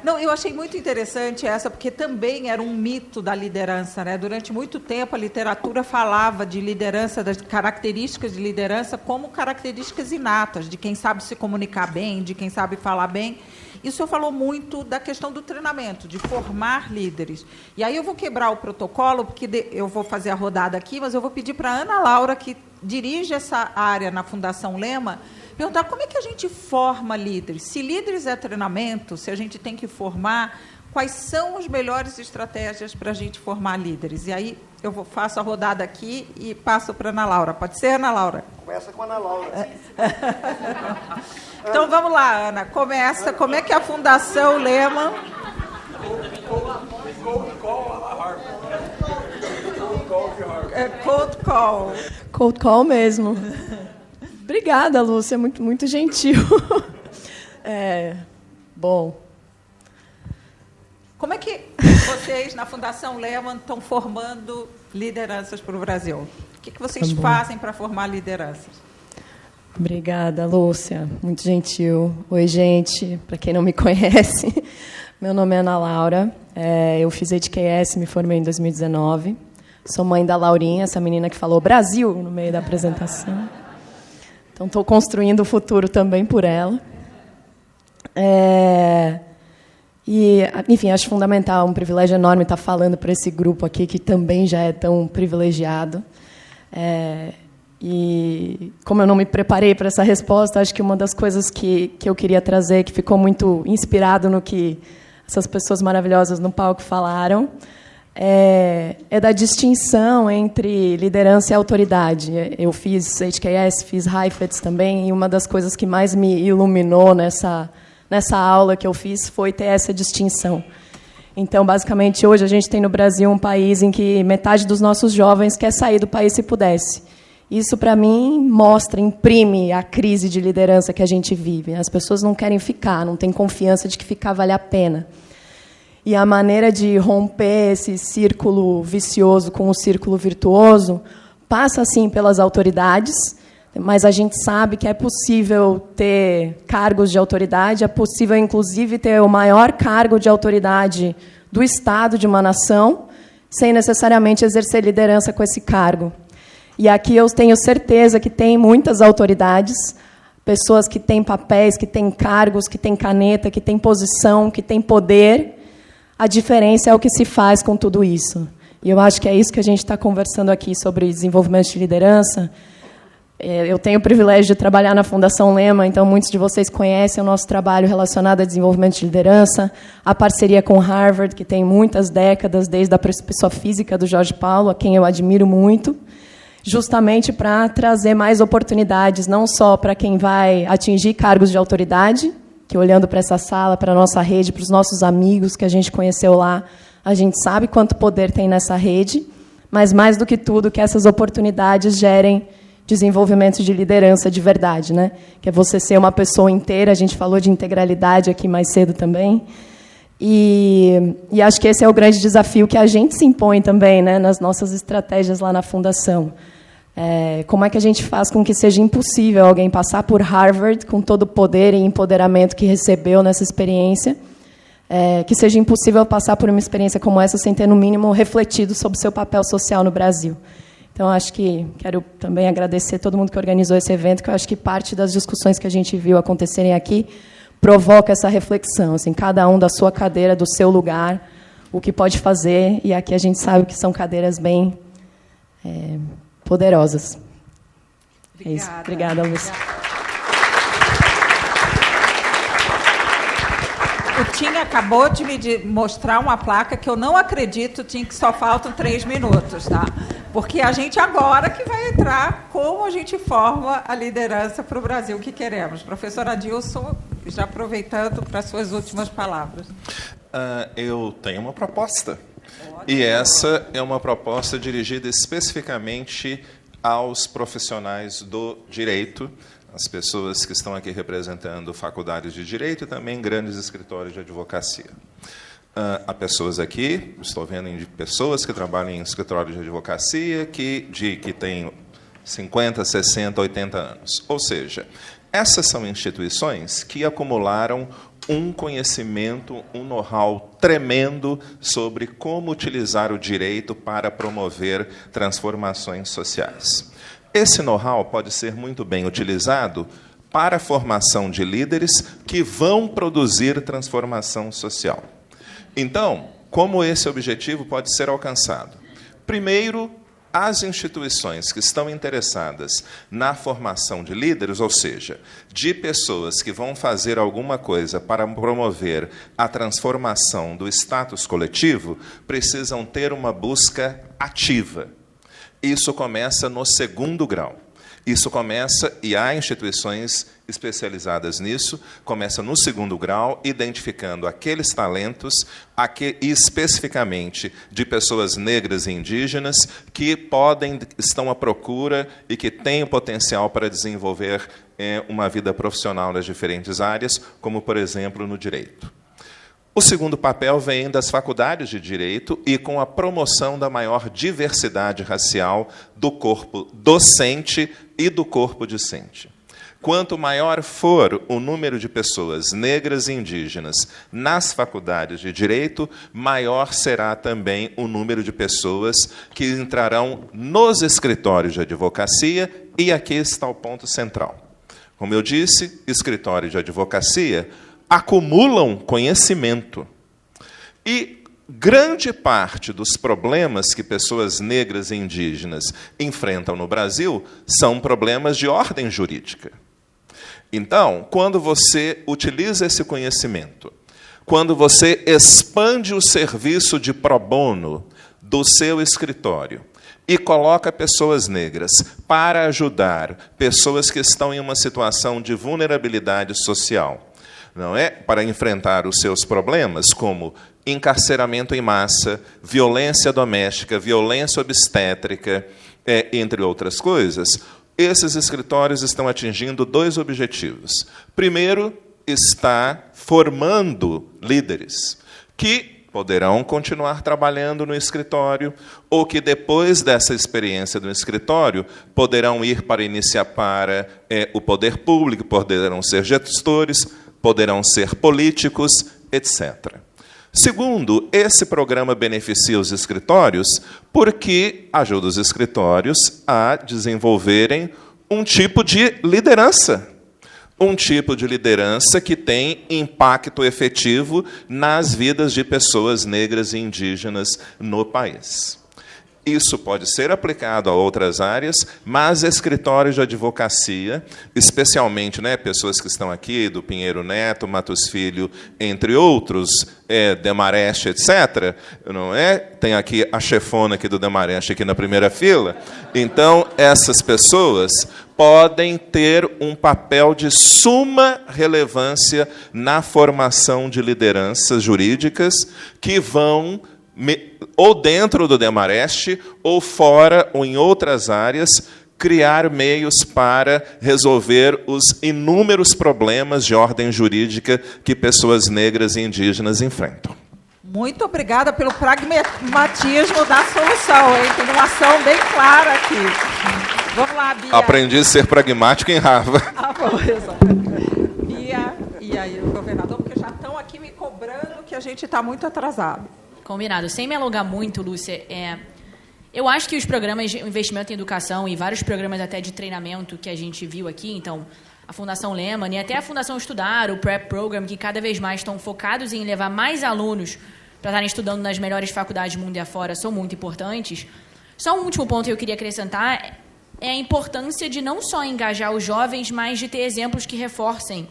Speaker 2: Não, eu achei muito interessante essa, porque também era um mito da liderança, né? Durante muito tempo, a literatura falava de liderança, das características de liderança como características inatas, de quem sabe se comunicar bem, de quem sabe falar bem. E o senhor falou muito da questão do treinamento, de formar líderes. E aí eu vou quebrar o protocolo, porque eu vou fazer a rodada aqui, mas eu vou pedir para a Ana Laura, que dirige essa área na Fundação Lema, perguntar como é que a gente forma líderes. Se líderes é treinamento, se a gente tem que formar, quais são as melhores estratégias para a gente formar líderes? E aí eu faço a rodada aqui e passo para a Ana Laura. Pode ser, Ana Laura?
Speaker 5: Começa com a Ana Laura.
Speaker 2: Então, vamos lá, Ana. Começa. Como é que a Fundação Lema... Cold call.
Speaker 6: Cold call mesmo. Obrigada, Lúcia. Muito, muito gentil. Bom.
Speaker 2: Como é que vocês, na Fundação Lehman, estão formando lideranças para o Brasil? O que vocês fazem para formar lideranças?
Speaker 6: Obrigada, Lúcia. Muito gentil. Oi, gente. Para quem não me conhece, meu nome é Ana Laura. Eu fiz HKS, me formei em 2019. Sou mãe da Laurinha, essa menina que falou Brasil no meio da apresentação. Então, estou construindo o futuro também por ela. Enfim, acho fundamental, um privilégio enorme estar falando para esse grupo aqui, que também já é tão privilegiado. E, como eu não me preparei para essa resposta, acho que uma das coisas que eu queria trazer, que ficou muito inspirado no que essas pessoas maravilhosas no palco falaram, é da distinção entre liderança e autoridade. Eu fiz HKS, fiz Heifetz também, e uma das coisas que mais me iluminou nessa aula que eu fiz foi ter essa distinção. Então, basicamente, hoje a gente tem no Brasil um país em que metade dos nossos jovens quer sair do país se pudesse. Isso, para mim, imprime a crise de liderança que a gente vive. As pessoas não querem ficar, não têm confiança de que ficar vale a pena. E a maneira de romper esse círculo vicioso com o círculo virtuoso passa, sim, pelas autoridades, mas a gente sabe que é possível ter cargos de autoridade, é possível, inclusive, ter o maior cargo de autoridade do Estado, de uma nação, sem necessariamente exercer liderança com esse cargo. E aqui eu tenho certeza que tem muitas autoridades, pessoas que têm papéis, que têm cargos, que têm caneta, que têm posição, que têm poder. A diferença é o que se faz com tudo isso. E eu acho que é isso que a gente está conversando aqui sobre desenvolvimento de liderança. Eu tenho o privilégio de trabalhar na Fundação Lema, então muitos de vocês conhecem o nosso trabalho relacionado a desenvolvimento de liderança, a parceria com Harvard, que tem muitas décadas, desde a pessoa física do Jorge Paulo, a quem eu admiro muito, justamente para trazer mais oportunidades, não só para quem vai atingir cargos de autoridade, que olhando para essa sala, para a nossa rede, para os nossos amigos que a gente conheceu lá, a gente sabe quanto poder tem nessa rede, mas, mais do que tudo, que essas oportunidades gerem desenvolvimento de liderança de verdade, né? Que é você ser uma pessoa inteira, a gente falou de integralidade aqui mais cedo também, e acho que esse é o grande desafio que a gente se impõe também, né, nas nossas estratégias lá na Fundação. Como é que a gente faz com que seja impossível alguém passar por Harvard com todo o poder e empoderamento que recebeu nessa experiência, que seja impossível passar por uma experiência como essa sem ter, no mínimo, refletido sobre o seu papel social no Brasil. Então, acho que quero também agradecer todo mundo que organizou esse evento, que eu acho que parte das discussões que a gente viu acontecerem aqui provoca essa reflexão, assim, cada um da sua cadeira, do seu lugar, o que pode fazer, e aqui a gente sabe que são cadeiras bem poderosas.
Speaker 2: Obrigada.
Speaker 6: É isso. Obrigada, Lúcia.
Speaker 2: O Tim acabou de me mostrar uma placa que eu não acredito, Tim, que só faltam 3 minutos, tá? Porque a gente agora que vai entrar como a gente forma a liderança para o Brasil que queremos. Professor Adilson, já aproveitando para suas últimas palavras.
Speaker 3: Eu tenho uma proposta. E essa é uma proposta dirigida especificamente aos profissionais do direito, as pessoas que estão aqui representando faculdades de direito e também grandes escritórios de advocacia. Há pessoas aqui, estou vendo pessoas que trabalham em escritórios de advocacia que têm 50, 60, 80 anos. Ou seja, essas são instituições que acumularam um conhecimento, um know-how tremendo sobre como utilizar o direito para promover transformações sociais. Esse know-how pode ser muito bem utilizado para a formação de líderes que vão produzir transformação social. Então, como esse objetivo pode ser alcançado? Primeiro, as instituições que estão interessadas na formação de líderes, ou seja, de pessoas que vão fazer alguma coisa para promover a transformação do status coletivo, precisam ter uma busca ativa. Isso começa no 2º grau. Isso começa, e há instituições especializadas nisso, começa no 2º grau, identificando aqueles talentos, especificamente de pessoas negras e indígenas, que estão à procura e que têm o potencial para desenvolver uma vida profissional nas diferentes áreas, como, por exemplo, no direito. O segundo papel vem das faculdades de direito e com a promoção da maior diversidade racial do corpo docente e do corpo discente. Quanto maior for o número de pessoas negras e indígenas nas faculdades de direito, maior será também o número de pessoas que entrarão nos escritórios de advocacia, e aqui está o ponto central. Como eu disse, escritórios de advocacia acumulam conhecimento. E grande parte dos problemas que pessoas negras e indígenas enfrentam no Brasil são problemas de ordem jurídica. Então, quando você utiliza esse conhecimento, quando você expande o serviço de pro bono do seu escritório e coloca pessoas negras para ajudar pessoas que estão em uma situação de vulnerabilidade social, não é? Para enfrentar os seus problemas, como encarceramento em massa, violência doméstica, violência obstétrica, entre outras coisas, esses escritórios estão atingindo 2 objetivos. Primeiro, está formando líderes que poderão continuar trabalhando no escritório, ou que, depois dessa experiência do escritório, poderão ir para iniciar para o poder público, poderão ser gestores, poderão ser políticos, etc. Segundo, esse programa beneficia os escritórios porque ajuda os escritórios a desenvolverem um tipo de liderança. Um tipo de liderança que tem impacto efetivo nas vidas de pessoas negras e indígenas no país. Isso pode ser aplicado a outras áreas, mas escritórios de advocacia, especialmente, pessoas que estão aqui, do Pinheiro Neto, Matos Filho, entre outros, Demarest, etc., não é? Tem aqui a chefona aqui do Demarest, aqui na primeira fila. Então, essas pessoas podem ter um papel de suma relevância na formação de lideranças jurídicas que vão, ou dentro do Demarest, ou fora, ou em outras áreas, criar meios para resolver os inúmeros problemas de ordem jurídica que pessoas negras e indígenas enfrentam.
Speaker 2: Muito obrigada pelo pragmatismo da solução, hein? Tem uma ação bem clara aqui. Vamos lá, Bia.
Speaker 3: Aprendi a ser pragmático em Harvard.
Speaker 2: Bia e aí o governador, porque já estão aqui me cobrando que a gente está muito atrasado.
Speaker 4: Combinado. Sem me alongar muito, Lúcia, eu acho que os programas de investimento em educação e vários programas até de treinamento que a gente viu aqui, então, a Fundação Lehman e até a Fundação Estudar, o Prep Program, que cada vez mais estão focados em levar mais alunos para estarem estudando nas melhores faculdades do mundo e afora, são muito importantes. Só um último ponto que eu queria acrescentar é a importância de não só engajar os jovens, mas de ter exemplos que reforcem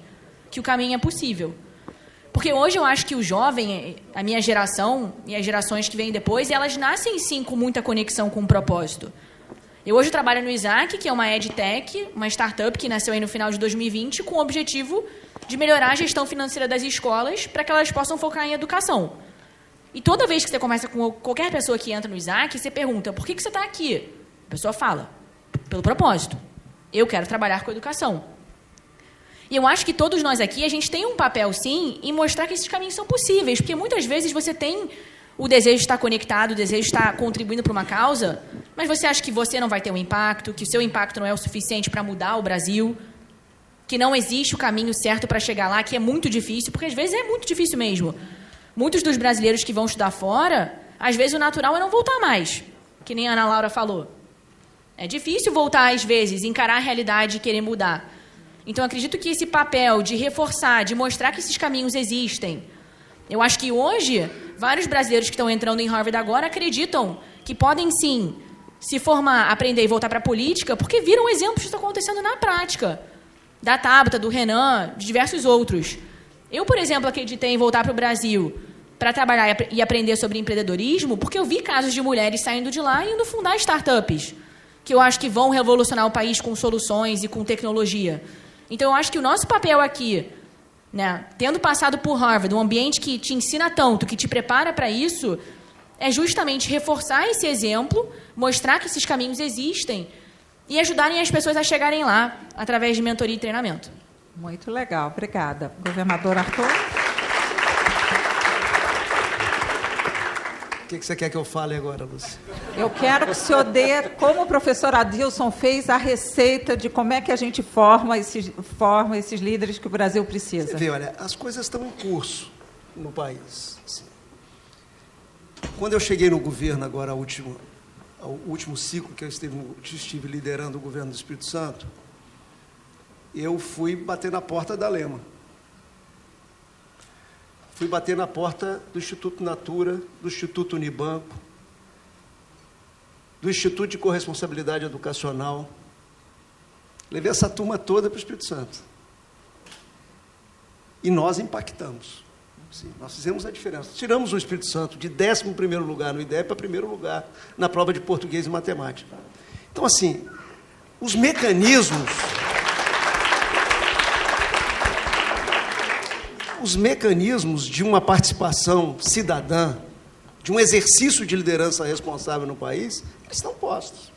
Speaker 4: que o caminho é possível. Porque hoje eu acho que o jovem, a minha geração e as gerações que vêm depois, elas nascem sim com muita conexão com o propósito. Eu hoje trabalho no Isaac, que é uma EdTech, uma startup que nasceu aí no final de 2020, com o objetivo de melhorar a gestão financeira das escolas para que elas possam focar em educação. E toda vez que você conversa com qualquer pessoa que entra no Isaac, você pergunta, por que você está aqui? A pessoa fala, pelo propósito. Eu quero trabalhar com educação. E eu acho que todos nós aqui, a gente tem um papel, sim, em mostrar que esses caminhos são possíveis, porque muitas vezes você tem o desejo de estar conectado, o desejo de estar contribuindo para uma causa, mas você acha que você não vai ter um impacto, que o seu impacto não é o suficiente para mudar o Brasil, que não existe o caminho certo para chegar lá, que é muito difícil, porque às vezes é muito difícil mesmo. Muitos dos brasileiros que vão estudar fora, às vezes o natural é não voltar mais, que nem a Ana Laura falou. É difícil voltar, às vezes, encarar a realidade e querer mudar. Então, acredito que esse papel de reforçar, de mostrar que esses caminhos existem, eu acho que hoje, vários brasileiros que estão entrando em Harvard agora acreditam que podem, sim, se formar, aprender e voltar para a política, porque viram exemplos que estão acontecendo na prática. Da Tabata, do Renan, de diversos outros. Eu, por exemplo, acreditei em voltar para o Brasil para trabalhar e aprender sobre empreendedorismo, porque eu vi casos de mulheres saindo de lá e indo fundar startups, que eu acho que vão revolucionar o país com soluções e com tecnologia. Então, eu acho que o nosso papel aqui, né, tendo passado por Harvard, um ambiente que te ensina tanto, que te prepara para isso, é justamente reforçar esse exemplo, mostrar que esses caminhos existem e ajudarem as pessoas a chegarem lá através de mentoria e treinamento.
Speaker 2: Muito legal, obrigada. Governador Arthur?
Speaker 5: O que você quer que eu fale agora, Lúcia?
Speaker 2: Eu quero que o senhor dê, como o professor Adilson fez, a receita de como é que a gente forma esses líderes que o Brasil precisa.
Speaker 5: Você vê, olha, as coisas estão em curso no país. Quando eu cheguei no governo agora, o último ciclo que eu estive liderando o governo do Espírito Santo, eu fui bater na porta da Lema. Fui bater na porta do Instituto Natura, do Instituto Unibanco, do Instituto de Corresponsabilidade Educacional. Levei essa turma toda para o Espírito Santo. E nós impactamos. Sim, nós fizemos a diferença. Tiramos o Espírito Santo de 11º lugar no IDEB para 1º lugar na prova de português e matemática. Então, assim, os mecanismos de uma participação cidadã, de um exercício de liderança responsável no país, eles estão postos.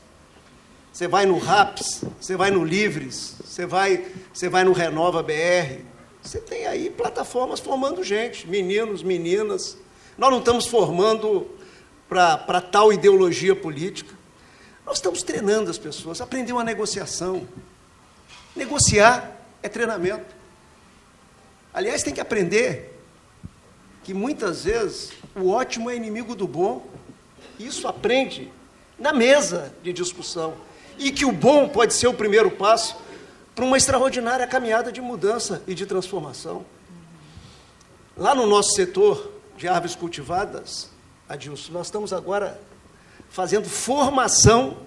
Speaker 5: Você vai no RAPS, você vai no Livres, você vai no Renova BR, você tem aí plataformas formando gente, meninos, meninas. Nós não estamos formando para tal ideologia política. Nós estamos treinando as pessoas, aprender uma negociação. Negociar é treinamento. Aliás, tem que aprender que, muitas vezes, o ótimo é inimigo do bom. Isso aprende na mesa de discussão. E que o bom pode ser o primeiro passo para uma extraordinária caminhada de mudança e de transformação. Lá no nosso setor de árvores cultivadas, Adilson, nós estamos agora fazendo formação,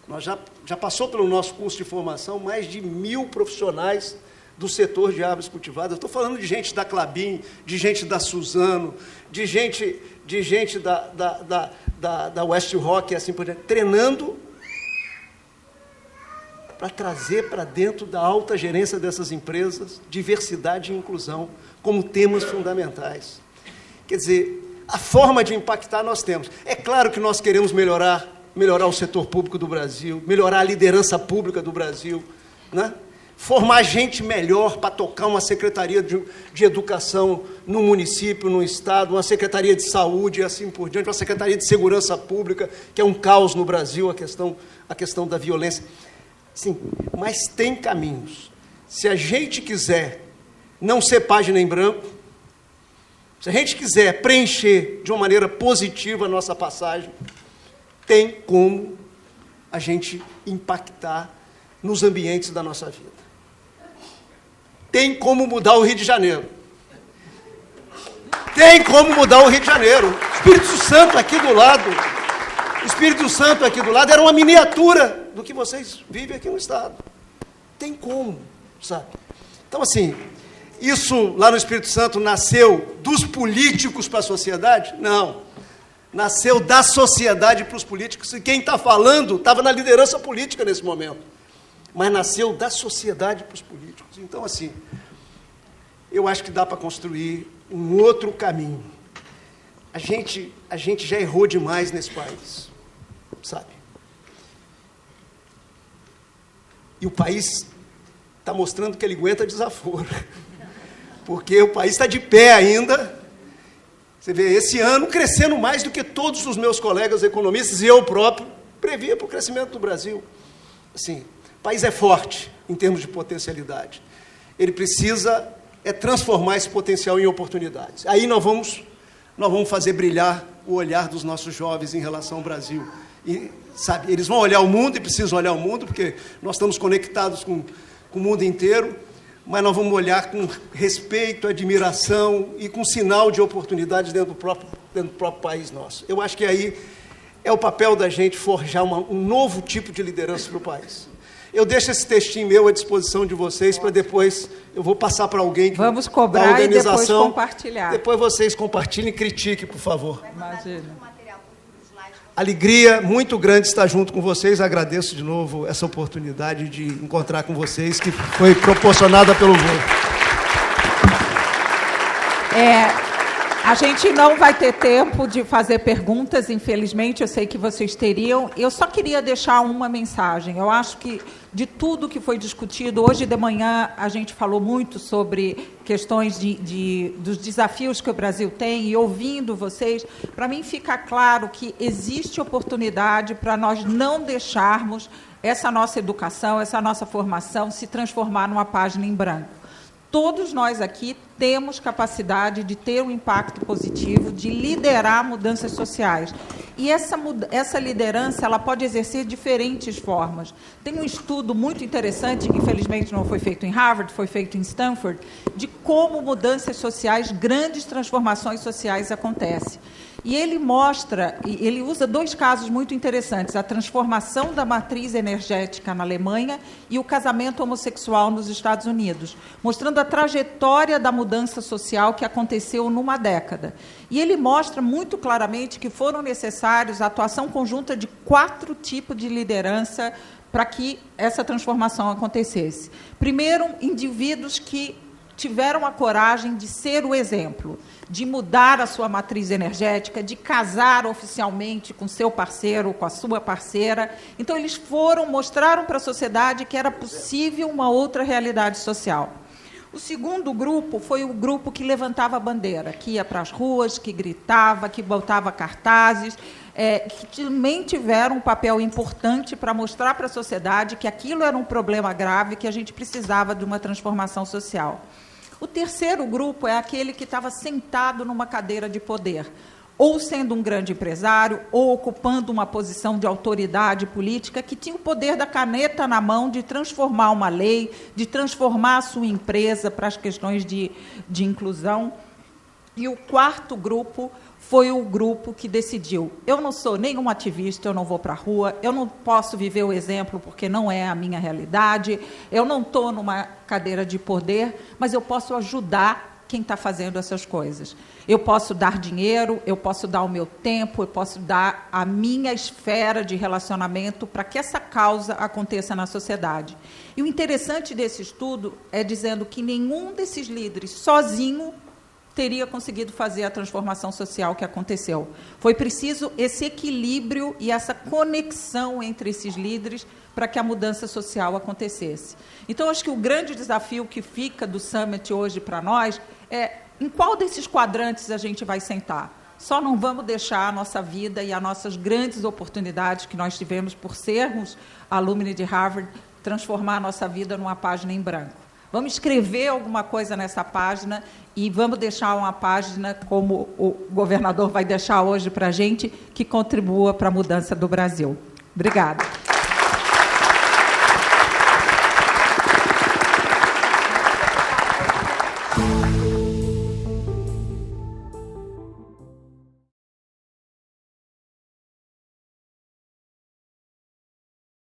Speaker 5: nós já passou pelo nosso curso de formação mais de 1.000 profissionais do setor de árvores cultivadas. Eu estou falando de gente da Clabin, de gente da Suzano, de gente da West Rock e assim por diante, treinando para trazer para dentro da alta gerência dessas empresas diversidade e inclusão como temas fundamentais. Quer dizer, a forma de impactar nós temos. É claro que nós queremos melhorar o setor público do Brasil, melhorar a liderança pública do Brasil, né? Formar gente melhor para tocar uma secretaria de educação no município, no estado, uma secretaria de saúde e assim por diante, uma secretaria de segurança pública, que é um caos no Brasil, a questão da violência. Sim, mas tem caminhos. Se a gente quiser não ser página em branco, se a gente quiser preencher de uma maneira positiva a nossa passagem, tem como a gente impactar nos ambientes da nossa vida. Tem como mudar o Rio de Janeiro. Tem como mudar o Rio de Janeiro. Espírito Santo aqui do lado, o Espírito Santo aqui do lado era uma miniatura do que vocês vivem aqui no Estado. Tem como, sabe? Então, assim, isso lá no Espírito Santo nasceu dos políticos para a sociedade? Não. Nasceu da sociedade para os políticos. E quem está falando estava na liderança política nesse momento. Mas nasceu da sociedade para os políticos. Então, assim, eu acho que dá para construir um outro caminho. A gente já errou demais nesse país, sabe? E o país está mostrando que ele aguenta desaforo. Porque o país está de pé ainda. Você vê, esse ano crescendo mais do que todos os meus colegas economistas e eu próprio previa para o crescimento do Brasil. Assim, o país é forte em termos de potencialidade. Ele precisa transformar esse potencial em oportunidades. Aí nós vamos fazer brilhar o olhar dos nossos jovens em relação ao Brasil. E, sabe, eles vão olhar o mundo e precisam olhar o mundo, porque nós estamos conectados com o mundo inteiro, mas nós vamos olhar com respeito, admiração e com sinal de oportunidades dentro do próprio país nosso. Eu acho que aí é o papel da gente forjar um novo tipo de liderança para o país. Eu deixo esse textinho meu à disposição de vocês para depois eu vou passar para alguém
Speaker 2: vamos cobrar
Speaker 5: da organização.
Speaker 2: E depois compartilhar.
Speaker 5: Depois vocês compartilhem e critiquem, por favor.
Speaker 2: Imagina.
Speaker 5: Alegria muito grande estar junto com vocês. Agradeço de novo essa oportunidade de encontrar com vocês, que foi proporcionada pelo voo.
Speaker 2: A gente não vai ter tempo de fazer perguntas, infelizmente, eu sei que vocês teriam. Eu só queria deixar uma mensagem. Eu acho que, de tudo que foi discutido, hoje de manhã a gente falou muito sobre questões dos desafios que o Brasil tem, e ouvindo vocês, para mim fica claro que existe oportunidade para nós não deixarmos essa nossa educação, essa nossa formação se transformar numa página em branco. Todos nós aqui temos capacidade de ter um impacto positivo, de liderar mudanças sociais. E essa liderança ela pode exercer diferentes formas. Tem um estudo muito interessante, que infelizmente não foi feito em Harvard, foi feito em Stanford, de como mudanças sociais, grandes transformações sociais acontecem. E ele mostra, ele usa dois casos muito interessantes, a transformação da matriz energética na Alemanha e o casamento homossexual nos Estados Unidos, mostrando a trajetória da mudança social que aconteceu numa década. E ele mostra muito claramente que foram necessários a atuação conjunta de 4 tipos de liderança para que essa transformação acontecesse. Primeiro, indivíduos que tiveram a coragem de ser o exemplo, de mudar a sua matriz energética, de casar oficialmente com seu parceiro, com a sua parceira. Então, eles mostraram para a sociedade que era possível uma outra realidade social. O segundo grupo foi o grupo que levantava a bandeira, que ia para as ruas, que gritava, que botava cartazes, que também tiveram um papel importante para mostrar para a sociedade que aquilo era um problema grave, que a gente precisava de uma transformação social. O terceiro grupo é aquele que estava sentado numa cadeira de poder, ou sendo um grande empresário, ou ocupando uma posição de autoridade política, que tinha o poder da caneta na mão de transformar uma lei, de transformar a sua empresa para as questões de inclusão. E o quarto grupo foi o grupo que decidiu, eu não sou nenhum ativista, eu não vou para a rua, eu não posso viver o exemplo porque não é a minha realidade, eu não estou numa cadeira de poder, mas eu posso ajudar quem está fazendo essas coisas. Eu posso dar dinheiro, eu posso dar o meu tempo, eu posso dar a minha esfera de relacionamento para que essa causa aconteça na sociedade. E o interessante desse estudo é dizendo que nenhum desses líderes sozinho teria conseguido fazer a transformação social que aconteceu. Foi preciso esse equilíbrio e essa conexão entre esses líderes para que a mudança social acontecesse. Então, acho que o grande desafio que fica do Summit hoje para nós é em qual desses quadrantes a gente vai sentar. Só não vamos deixar a nossa vida e as nossas grandes oportunidades que nós tivemos por sermos alumni de Harvard transformar a nossa vida numa página em branco. Vamos escrever alguma coisa nessa página e vamos deixar uma página, como o governador vai deixar hoje para a gente, que contribua para a mudança do Brasil. Obrigada.